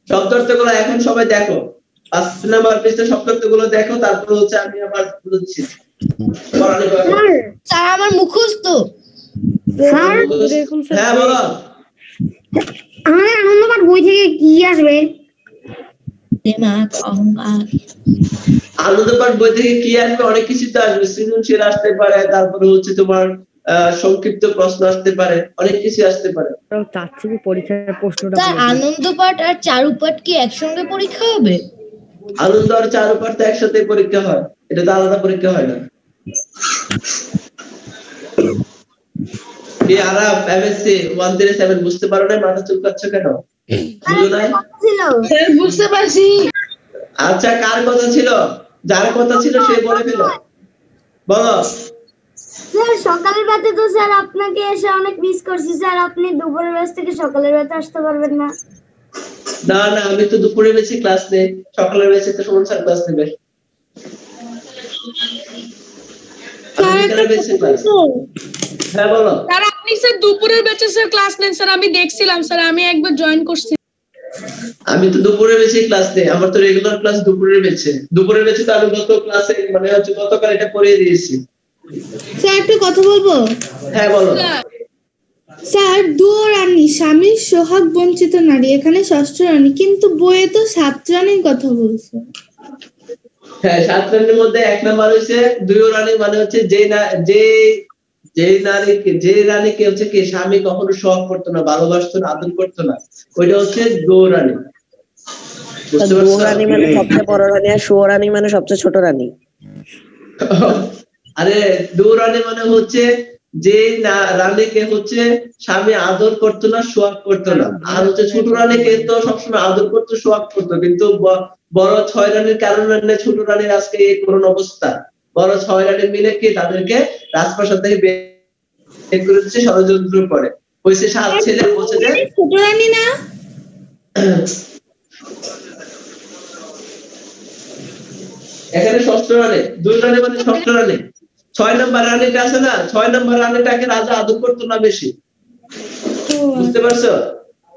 শব্দার্থগুলো এখন সবাই দেখো। 5 নাম্বার পৃষ্ঠা শব্দার্থগুলো দেখো, তারপর হচ্ছে আমি আবার বুঝছি। পড়ানো করো। স্যার আমার মুখস্থ। স্যার হ্যাঁ বলো। আমাদের আনন্দপাঠ বই থেকে কি আসবে? আনন্দপাঠ বই থেকে কি আসবে? অনেক কিছু তো আসবে। সৃজনশীল আসতে পারে, তারপরে হচ্ছে তোমার সংক্ষিপ্ত প্রশ্ন আসতে পারে, অনেক কিছু আসতে পারে। চাচ্ছি কি পরীক্ষার প্রশ্নটা স্যার আনন্দপাঠ আর চারুপাঠ কি একসঙ্গে পরীক্ষা হবে? আনন্দ আর চারুপাঠ তো একসাথে পরীক্ষা হয়, এটা তো আলাদা পরীক্ষা হয় না। এই আরাফ এমএসসি 137 বুঝতে পারো না? মাথা চুলকাচ্ছ কেন? বুঝো নাই? স্যার বুঝতে পারছি। আচ্ছা কার কথা ছিল? যার কথা ছিল সে বলে দিল। বলো। স্যার সকালের ব্যাচে তো স্যার আপনাকে এসে অনেক মিস করছি স্যার। আপনি দুপুরের ব্যাচ থেকে সকালের ব্যাচে আসতে পারবেন না? না না, আমি তো দুপুরে বেশি ক্লাস নেই, সকালের বেশি তো সুমন স্যার ক্লাস নেবে। হ্যাঁ বলো। স্যার আপনি স্যার দুপুরের ব্যাচে স্যার ক্লাস নেন স্যার, আমি দেখছিলাম স্যার, আমি একবার জয়েন করছি। আমি তো দুপুরে বেশি ক্লাস নেই, আমার তো রেগুলার ক্লাস দুপুরের বেচে। দুপুরের বেচে তো আমি গত ক্লাসে মানে হচ্ছে গতকাল এটা পড়িয়ে দিয়েছি। স্যার একটু কথা বলবো? হ্যাঁ বলো। স্যার দুয়ো রানী স্বামীর সোহাগ বঞ্চিত নারী, এখানে 6ষ্ঠ রানী, কিন্তু বইয়ে তো 7 রানীর কথা বলছে। হ্যাঁ 7 রানীর মধ্যে 1 নাম্বার হচ্ছে দুয়ো রানী, মানে হচ্ছে যে রানীকে হচ্ছে কি স্বামী কখনো সোহাগ করতো না, ভালোবাসতো না, আদর করতো না, ওইটা হচ্ছে দুয়ো রানী। দুয়ো রানী মানে সবচেয়ে বড় রানী, আর শো রানী মানে সবচেয়ে ছোট রানী। আরে দুয়ো রানী মানে হচ্ছে যে রানীকে হচ্ছে স্বামী আদর করতো না, সোহাগ করতো না। আর হচ্ছে ছোট রানীকে তো সবসময় আদর করতো, সোহাগ করতো। কিন্তু বড় 6 রানীর কারণে ছোট রানীর আজকে এই করুণ অবস্থা। বড় 6 রানী মিলে কি তাদেরকে রাজপ্রাসাদ থেকে বের করে দিচ্ছে ষড়যন্ত্র করে। হইছে 7 ছেলে, বলছে যে ছোট রানী না, এখানে 6ষ্ঠ রানী, 2 রানী মানে 6ষ্ঠ রানী। 6 নাম্বার রানীটা আছে না, 6 নাম্বার রানীটাকে রাজা আদর করতো না বেশি। বুঝতে পারছো?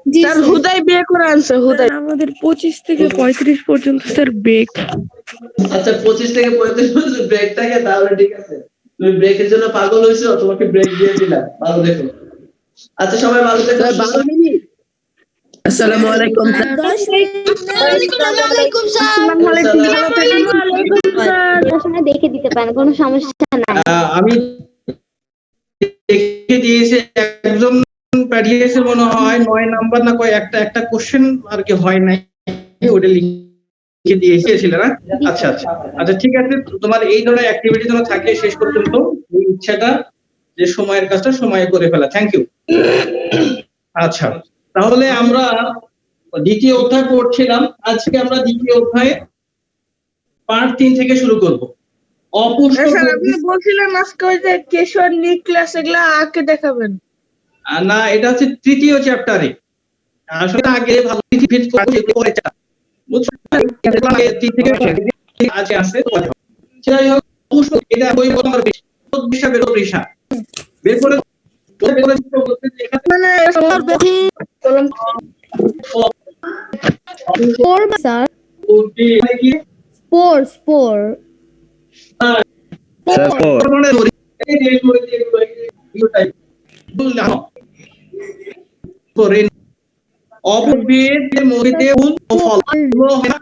স্যার হুদাই বিয়ে করে আনছে, হুদাই। আমাদের 25 থেকে 35 পর্যন্ত স্যার ব্রেক। আচ্ছা 25 থেকে 35 পর্যন্ত ব্রেক থাকে, তাহলে ঠিক আছে। তুমি ব্রেকের জন্য পাগল হইছো, তোমাকে ব্রেক দিয়ে দিলাম, ভালো দেখো। আচ্ছা সবাই ভালো দেখো। আসসালামু আলাইকুম স্যার। ওয়ালাইকুম স্যার। দেখে দিতে পারেন, কোনো সমস্যা নাই। আমি দেখে দিয়েছি, একজন পাঠিয়েছে মনে হয় 9 নাম্বার না কয় একটা কোশ্চেন আর কি হয় নাই, ওটা লিখে দিয়েছিল না? আচ্ছা আচ্ছা আচ্ছা ঠিক আছে। তোমার এই ধরনের অ্যাক্টিভিটি যেন থাকে শেষ পর্যন্ত, এই ইচ্ছাটা যে সময়ের কাজটা সময়ে করে ফেলা। Thank you. আচ্ছা তাহলে আমরা দ্বিতীয় অধ্যায় পড়ছিলাম। আজকে আমরা দ্বিতীয় অধ্যায়ে পার্ট 3 থেকে শুরু করব। অপুষ্ট স্যার আপনি বলছিলেন আজকে ওই যে কেশর নিকলাস এগুলা আঁকে দেখাবেন। না, এটা হচ্ছে তৃতীয় চ্যাপ্টারে। আসলে আগে ভালো ফিট করে পরে চ্যাপ্টার, বুঝছো? আজকে আসছে তো যাই হোক, অপুষ্ট এটা বই নম্বর 20 বের করে মানে স্পোর স্যার উদ্ভিদ মানে কি? স্পোর এই যে এগুলো type। বললাম। করে অপভেদের মধ্যে ফুল ও ফল এগুলো হয় না?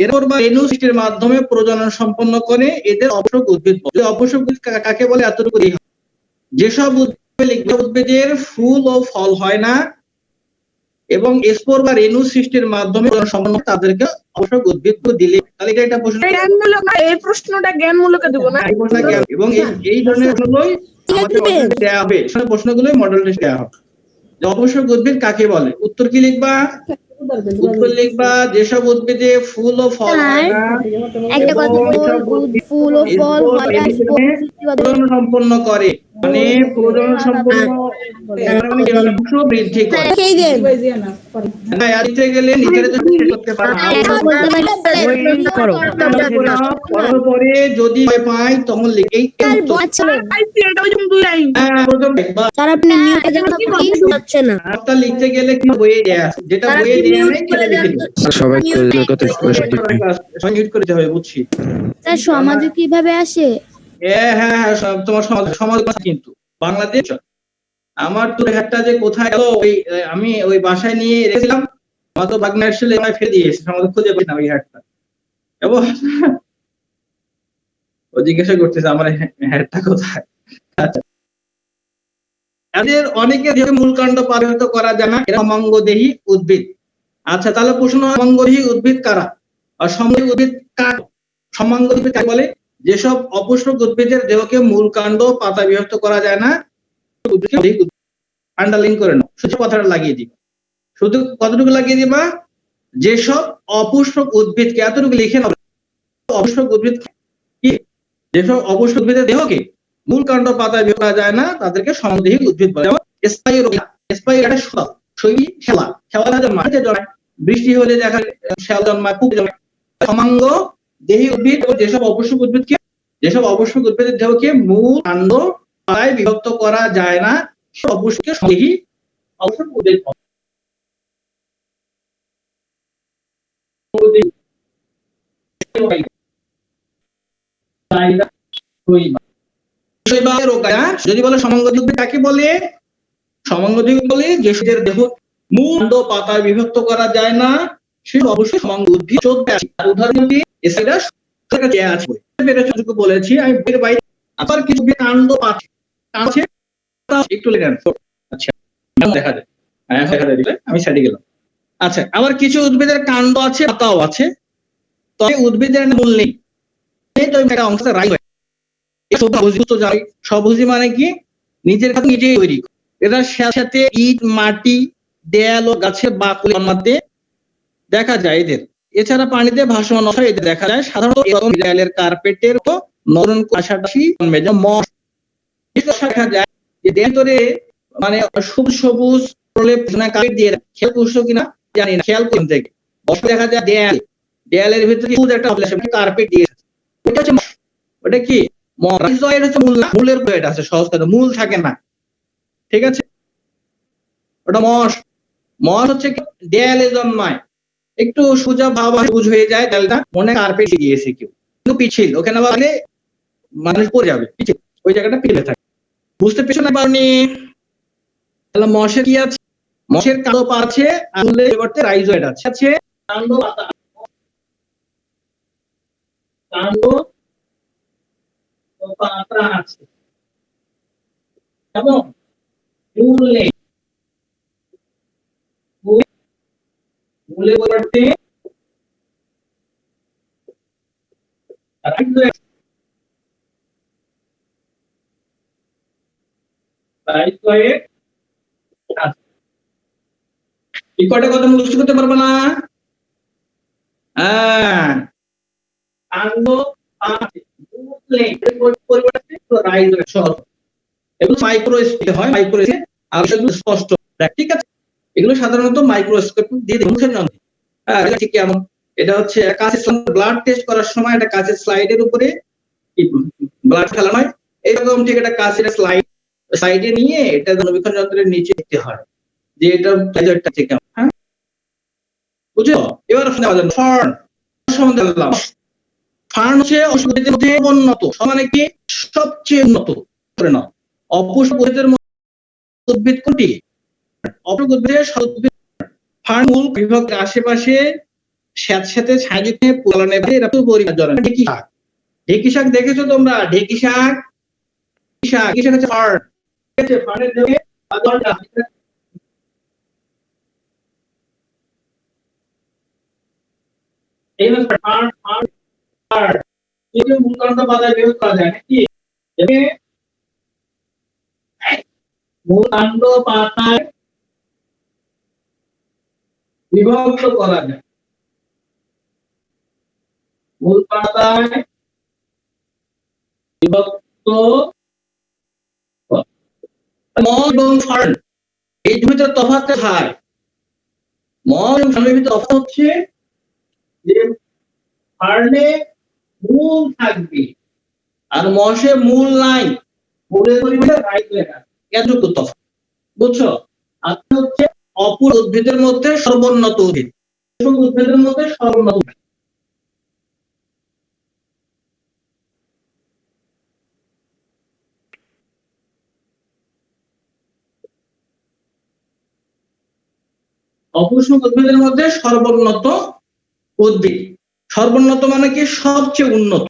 এরপর বা রেণু সৃষ্টির মাধ্যমে প্রজনন সম্পন্ন করে এদের অবশ্যক উদ্ভিদ বলে। যদি অবশ্যক উদ্ভিদ কাকে বলে এতটুকু দিই। যেসব উদ্ভিদের ফুল ও ফল হয় না এবং স্পোর বা রেণু সৃষ্টির মাধ্যমে প্রজনন সম্পন্ন করে তাদেরকে অবশ্যক উদ্ভিদ দিলে তাহলে এটা প্রশ্ন জ্ঞানমূলক এই প্রশ্নটা জ্ঞানমূলকে দেবো না? এই প্রশ্ন জ্ঞান এবং এই ধরনের প্রশ্নগুলোই আমাদের মডেল দেওয়া হবে। সেই প্রশ্নগুলোই মডেল টেস্ট দেওয়া হবে। যে অবশ্যক উদ্ভিদ কাকে বলে? উত্তর কি লিখবা? উত্তর লিখবা যেসব উদ্ভিদে ফুল ও ফল হয় না একটা কথা ফুল ও ফল হয় না প্রজনন সম্পন্ন করে মানে প্রজনন সম্পন্ন মানে কি বলে বংশ বৃদ্ধি করে। হ্যাঁ আদিতে গেলে নিজের তো করতে পারে করার পরে যদি পাই তখন লিখেই স্যার আপনি নিউটা জানতে পারছেন না আপনার লিখতে গেলে কি বইয়ে দেয়া আছে যেটা বইয়ে দেয়া নেই সেটা লিখে দিবেন। সবাই মিউট করতে হবে বুঝছি। স্যার সমাজে কিভাবে আসে? হ্যাঁ তোমার সমাজ কিন্তু বাংলাদেশ আমার তো হ্যাটটা যে কোথায় গেল ওই আমি ওই বাসায় নিয়ে রেখেছিলাম আমার তো বাগনা আসলে আমি ফেলে দিয়েছি আমাদের খুঁজে পাই না ওই হ্যাটটা এবং ও জিজ্ঞাসা করতেছে আমার হ্যাটটা কোথায়। আচ্ছা এদের অনেকে যেহেতু মূলকাণ্ড পারিত করা যায় না এরা অমঙ্গদেহী উদ্ভিদ। আচ্ছা তাহলে প্রশ্ন অমঙ্গদেহী উদ্ভিদ কারা আর সমদেহী উদ্ভিদ কারা? সমাঙ্গ উদ্ভিদ কাকে বলে? যেসব অপুষ্পক উদ্ভিদের দেহকে মূলকাণ্ড পাতা বিভক্ত করা যায় না আন্ডারলাইন করে নাও শুধু কথাটা লাগিয়ে দিবা শুধু কতটুকু লাগিয়ে দিবা যেসব অপুষ্পক উদ্ভিদকে এতটুকু লিখে নাও অপুষ্পক উদ্ভিদ কি যেসব অপুষ্পক উদ্ভিদের দেহকে মূলকাণ্ড পাতা বিভক্ত করা যায় না তাদেরকে সমদেহী উদ্ভিদ বলে। যেমন স্পাইরোগা শৈলী খেলা জন্মায় বৃষ্টি হলে দেখা শেল জন্মায় খুব জন্মায়। সমাঙ্গ দেহী উদ্ভিদ ও যেসব অপুষ্পক উদ্ভিদকে যেসব অপুষ্পক উদ্ভিদের দেহকে মূল কাণ্ড পাতায় বিভক্ত করা যায় না সব অপুষ্পকে সমদেহী অপুষ্পক উদ্ভিদ বলে। যদি বলে সমাঙ্গদেহী উদ্ভিদ কাকে বলে? সমাঙ্গদেহী বলে যেসব দেহ মূল কাণ্ড পাতায় বিভক্ত করা যায় না সে অবশ্যই সমাঙ্গ উদ্ভিদ। উদাহরণ দিয়ে এছাড়া বলেছি আমি বইয়ের বাইরে আবার কিছু কাণ্ড আছে একটু লেখেন আচ্ছা দেখা যায় আমি সাইডে গেলাম। আচ্ছা আবার কিছু উদ্ভিদের কাণ্ড আছে পাতাও আছে তবে উদ্ভিদের মূল নেই অংশটা রাই হয়। সবুজি মানে কি নিজের কাছে নিজেই তৈরি এরা সাথে ইট মাটি দেয়াল ও গাছের বাকল জন্মাতে দেখা যায় এদের। এছাড়া পানিতে ভাসমান অবস্থায় এদের দেখা যায় সাধারণত এরকম দেয়ালের কার্পেটের ও নরম পাশাপাশি দেখা যায় যে ভিতরে মানে সবুজ প্রলেপ কার্পেট দিয়ে খেয়াল করছো কিনা জানি না খেয়াল করুন থেকে দেখা যায় দেয়ালের ভিতরে একটা কার্পেট দিয়ে ওটা হচ্ছে ওটা কি রাইজয়েড হচ্ছে মূল না মূলের বইটা আছে সহজ কথা মূল থাকে না ঠিক আছে ওটা মশ হচ্ছে দেয়ালে জন্মায় একটু সোজা ভাবা বুঝ হয়ে যায় দেয়ালটা মনে কার্পেট দিয়েছে কেউ কিন্তু পিছিল ওখানে মানে মানুষ পড়ে যাবে পিছিল ওই জায়গাটা পিলে থাকে বুঝতে পেরেছো না পারনি? তাহলে মশের কি আছে? মশের কালো পা আছে মূলের পরিবর্তে রাইজয়েড আছে কাণ্ড পাতা কাণ্ড পাতা আছে এবং মূল নেই মূলের পরিবর্তে এই কটা কথা মুখস্থ করতে পারবে না? মাইক্রোস্কোপ হয় মাইক্রোস্কোপ আর সেগুলো স্পষ্ট ঠিক আছে এগুলো সাধারণত মাইক্রোস্কোপ দিয়ে মুখের যন্ত্র ঠিক কেমন এটা হচ্ছে কাঁচের ব্লাড টেস্ট করার সময় একটা কাঁচের স্লাইডের উপরে ব্লাড ফেলানো হয় এরকম ঠিক একটা কাঁচের স্লাইডে নিয়ে এটা অনুবীক্ষণ যন্ত্রের নিচে দিতে হয় যে এটা ঠিক কেমন। হ্যাঁ বুঝছো? এবার ফার্ন সম্বন্ধে বললাম। ফার্ন হচ্ছে উদ্ভিদের মধ্যে উন্নত, মানে কি সবচেয়ে উন্নত করে নাও। অপুষ্প উদ্ভিদের উদ্ভিদ কোনটি? অপুষ্প উদ্ভিদের উদ্ভিদ ফার্ন মূল বিভাগের আশেপাশে স্যাঁতস্যাঁতে ছাই দিতে পালনে এরা তো পরিবার জড়ানো। ঢেঁকি শাক, ঢেঁকি শাক দেখেছো তোমরা? ঢেঁকি শাক, শাক হচ্ছে ফার্ন। ঠিক আছে, ফার্নের দেহে এই হচ্ছে ফার্ন। ফার্ন এই যে মূল কাণ্ড বাজায় বিভাগ করা যায় নাকি? মূল কাণ্ড পাতায় বিভক্ত করা যায়। মূল পাতায় বিভক্ত মল এবং ফার্ন এই দুইটা তফাৎ হয়। মল এবং ফার্নের ভিতরে তফাৎ হচ্ছে যে ফার্নে মূল থাকবে আর মশে মূল নাই, মূলের পরিমাণে রাইট লেখা, এতটুকু তফাৎ। বুঝছো? আর হচ্ছে অপর উদ্ভিদের মধ্যে সর্বোন্নত উদ্ভিদ, উদ্ভিদের মধ্যে সর্বোন্নত উদ্ভিদ। অপুষ্প উদ্ভিদের মধ্যে সর্বোন্নত উদ্ভিদ। সর্বোন্নত মানে কি? সবচেয়ে উন্নত।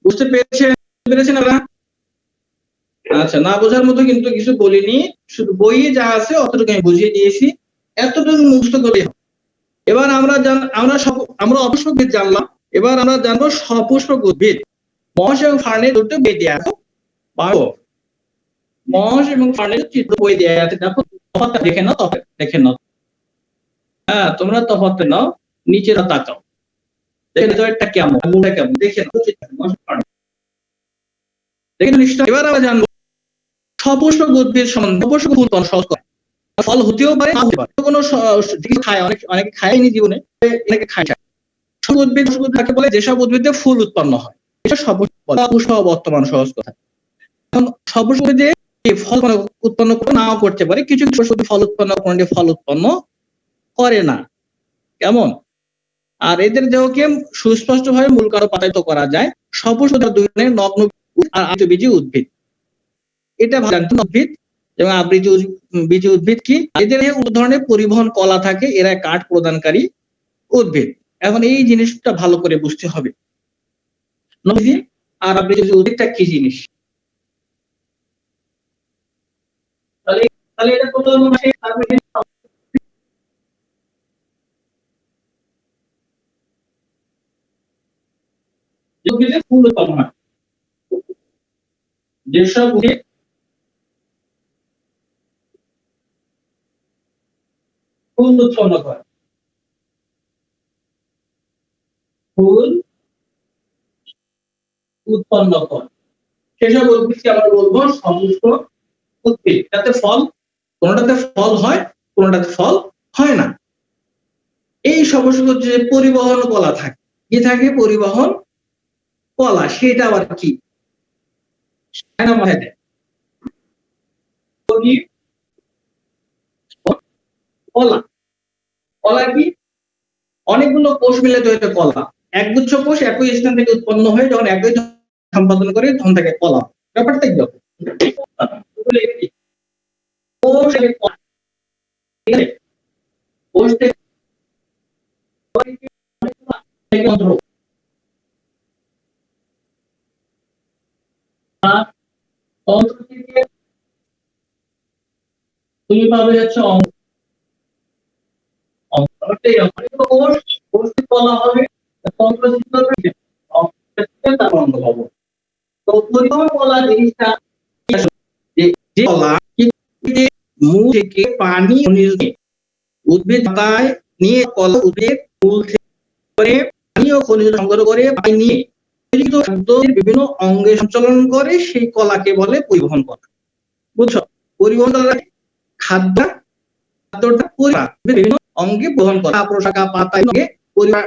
বুঝতে পেরেছেন না? আচ্ছা, না বোঝার মতো কিন্তু কিছু বলিনি, শুধু বইয়ে যা আছে অতটুকু আমি বুঝিয়ে দিয়েছি, এতটুকু মুখস্থ করে। এবার আমরা অপুষ্প উদ্ভিদ জানলাম, এবার আমরা জানবো সপুষ্পক উদ্ভিদ। মশ এবং ফার্নের দুটো বই দেওয়া আছে, মশ এবং ফার্নের চিত্র বই দেওয়া আছে। দেখো তফাৎটা দেখে নাও, দেখে নাও। হ্যাঁ, তোমরা তফাৎ নাও, নিচে তাকাও, দেখে এটা কেমন, মূলটা কেমন দেখে নাও। দেখে নিশ্চয়। এবার আমরা জানবো সপুষ্পক উদ্ভিদ সম্বন্ধে। সপুষ্পক ফুল সহজ করে, ফল হতেও পারে না হতে পারে, কোনো খায়, অনেকে খায়নি জীবনে, অনেকে খায়। সব উদ্ভিদ কাকে বলে? যেসব উদ্ভিদে ফুল উৎপন্ন হয়, এটা সপুষ্প বর্তমান সহজ কথা। এখন সপুষ্প উদ্ভিদে ফল উৎপন্ন নাও করতে পারে, কিছু কিছু ফল উৎপন্ন করে, ফল উৎপন্ন করে না। কেমন? আর এদের দেহকে সুস্পষ্টভাবে মূল কাণ্ড পাতায়িত করা যায়। সপুষ্প দুই ধরনের, নগ্ন আর আবৃতবীজী উদ্ভিদ। এটা উদ্ভিদ এবং আবৃতবীজী উদ্ভিদ কি? এদের ধরনের পরিবহন কলা থাকে, এরা কাঠ প্রদানকারী উদ্ভিদ। এখন এই জিনিসটা ভালো করে বুঝতে হবে, আর আবৃতবীজী উদ্ভিদটা কি জিনিস। তাহলে এটা প্রথম ফুল উৎপন্ন হয়, যেসব ফুল উৎপন্ন করে, ফুল উৎপন্ন করে, সেসব উদ্ভিদকে আমরা বলবো সপুষ্প উদ্ভিদ। তাতে ফল, কোনটাতে ফল হয়, কোনটাতে ফল হয় না। এই সপুষ্প যে পরিবহন কলা থাকে, কি থাকে? পরিবহন কলা। সেটা আবার কি? কলা। কলা কি? অনেকগুলো কোষ মিলে তৈরি কলা। একগুচ্ছ কোষ একই স্থান থেকে উৎপন্ন হয়ে যখন একই সম্পাদন করে তখন থাকে কলা। ব্যাপারটা কি? তুমি পাবে হচ্ছে বলা হবে তো পরিবহন কলা জিনিসটা মূল থেকে পানি উদ্ভিদ পাতায় নিয়ে কলা উদ্ভিদ মূল থেকে পানি ও খনিজ সংগ্রহ করে পানি নিয়ে বিভিন্ন অঙ্গে সঞ্চালন করে, সেই কলাকে বলে পরিবহন কলা। বুঝছো? পরিবহন কলা খাদ্যটা বিভিন্ন অঙ্গে বহন করা, প্রশাখা পাতা পরিবার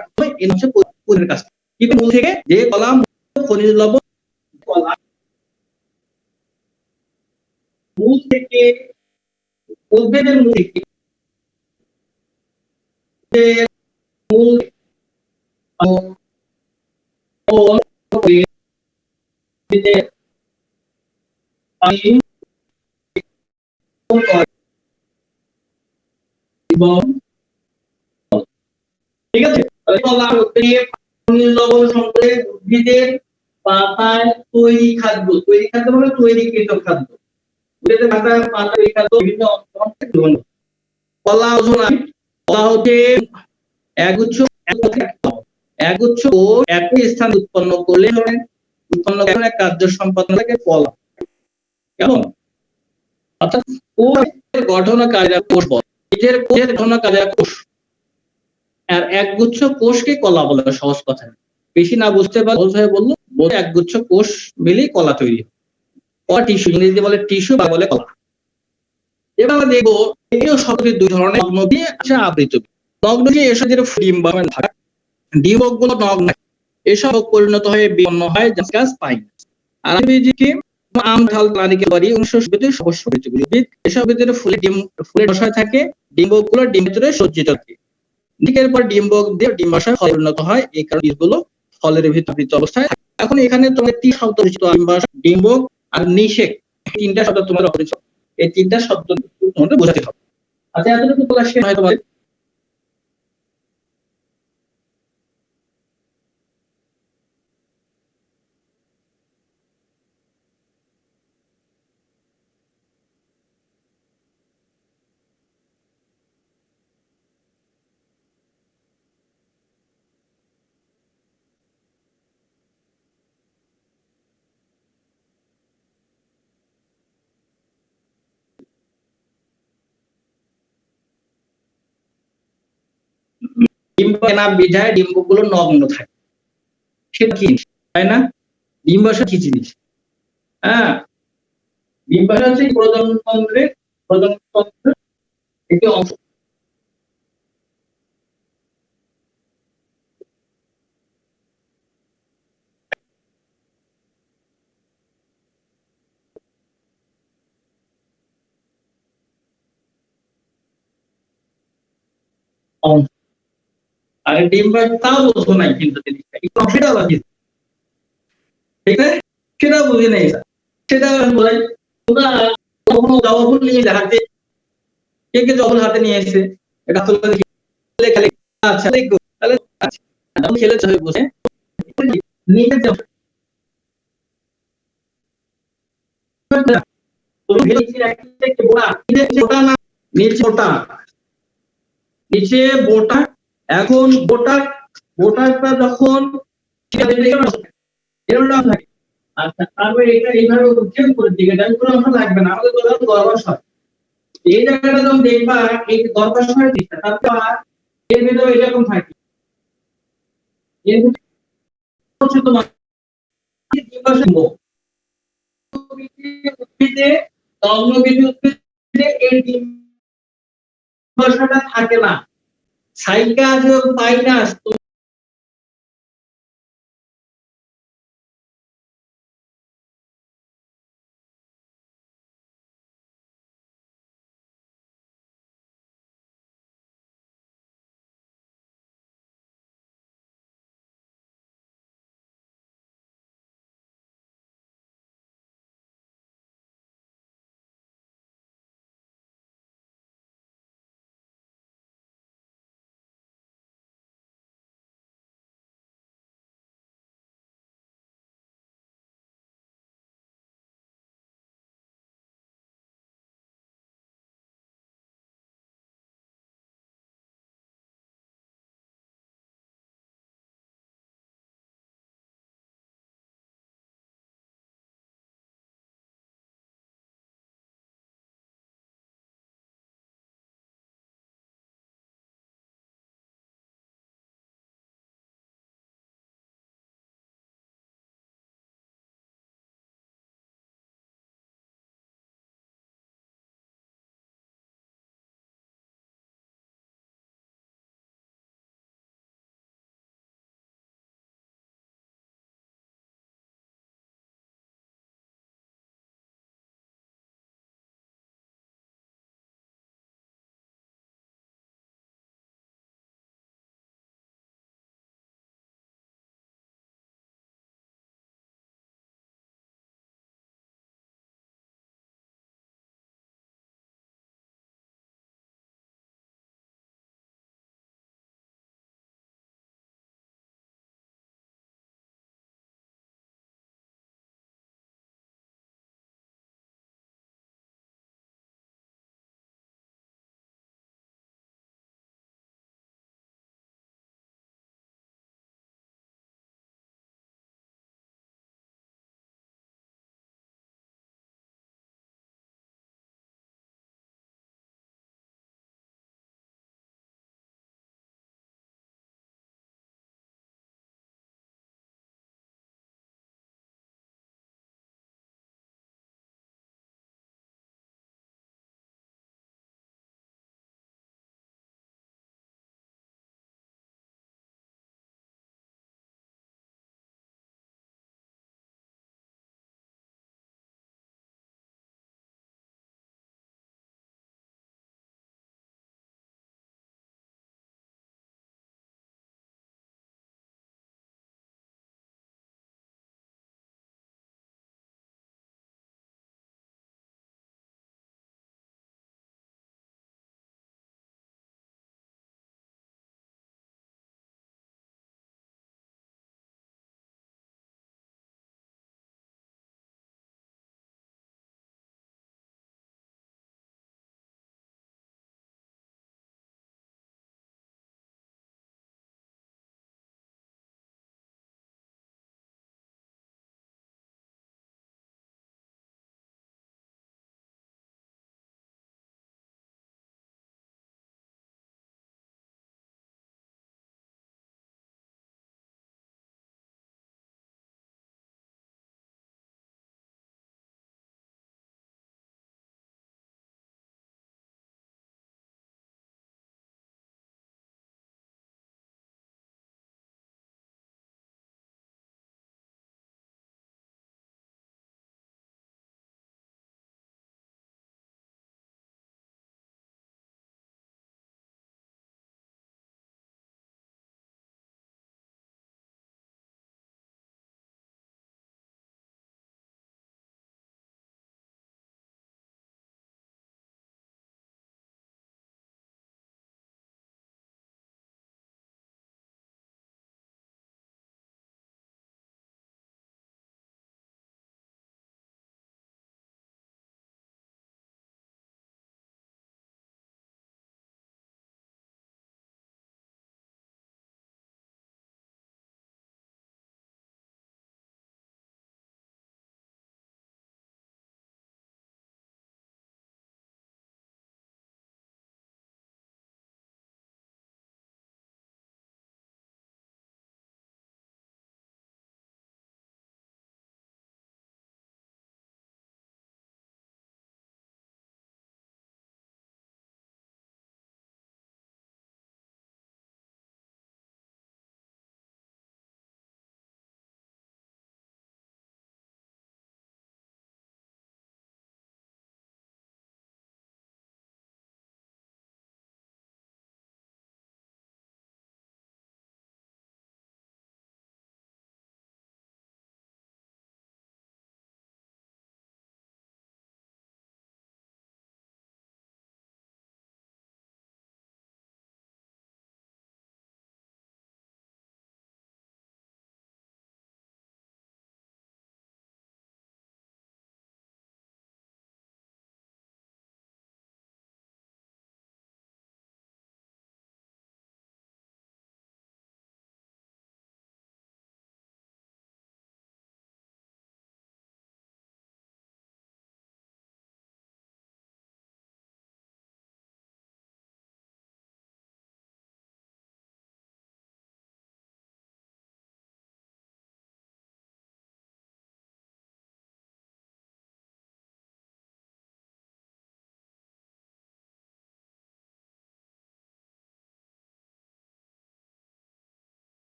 হচ্ছে পরিবের কাছ থেকে। কিন্তু মূল থেকে যে কলা খনিজ লবণ কলা মূল থেকে উদ্ভিদের মূল থেকে মূল ঠিক আছে, লবণ সংগ্রহে উদ্ভিদের পাতায় তৈরি খাদ্য মানে তৈরিকৃত খাদ্য, উদ্ভিদের পাতায় তৈরি খাদ্য বিভিন্ন গ্রহণ। কলা ওজন কলা হচ্ছে একগুচ্ছ একই স্থান উৎপন্ন করলে কার্য সম্পাদন কলা। কেমন? অর্থাৎ গঠনকারীরা কোষ বলে, নিজের কোষের গঠনকারীরা কোষ, আর একগুচ্ছ কোষকে কলা বলে। সহজ কথা, বেশি না বুঝতে পারলে সহজ হয়ে বললো, একগুচ্ছ কোষ মিলেই কলা তৈরি। কলা টিস্যু, ইংরেজিতে বলে টিস্যু বা বলে কলা। এবার আমরা দেখবো এই শব্দটি দুই ধরনের, নগ্ন দিয়ে আবৃত। নগ্ন দিয়ে এসব যেটা ডিম্বাণু থাকে, ডিম্বক গুলো নগ্ন, এসব পরিণত হয়ে বিপন্ন হয় গাছ পাই। আর কি আম, ঝাল, নারিকেল বাড়ি 1970 সবস্য উদ্ভিদ, এসব ভিতরে ফুলের বসায় থাকে, ডিম্বক গুলো ডিমের ভিতরে সজ্জিত থাকে। দিকের পর ডিম্বক দিয়ে ডিম্বাশয় ফলে পরিণত হয়, এই কারণে বীজগুলো ফলের ভিতরে অবস্থায় থাকে। এখন এখানে তোমার 3 শব্দ পরিচিত, ডিম্বক আর নিষেক, 3টা শব্দ তোমার অপরিচিত। এই 3টা শব্দ তোমাদের বোঝাতে হবে। আচ্ছা, এতটুকু ক্লাস শেষ হয় তোমাদের। ডিম্ব না বিধায় ডিম্বগুলো নগ্ন থাকে, সেটা কি তাই না? ডিম্বাশয় কি জিনিস? হ্যাঁ, ডিম্বাশয় হচ্ছে প্রজননতন্ত্রের একটি অংশ। আর ডিম্বাশয় তাও বোঝো নাই, কিন্তু সেটা আবার ঠিক আছে, সেটা বুঝে নেই। সেটা বোঝাই, তোমরা কখনো জবা ফুল নিয়ে হাতে, কে কে জবা ফুল হাতে নিয়ে এসে এটা খেলে, আচ্ছা তাহলে খেলেছে হয়ে বসে নিচে বোটা। এখন বোটাটা যখন থাকে, আচ্ছা, তারপরে এটা এইভাবে উজ্জ্বল করে দিকে লাগবে না, আমাদের গর্ভাশয়। এই জায়গাটা যখন দেখবা, এই গর্ভাশয়ের দিকটা, তারপর এর ভেতরে এরকম থাকে, এর হচ্ছে তোমার উদ্ভিদে এই ডিম্বাশয়টা থাকে না, সাইকাস পাইনাস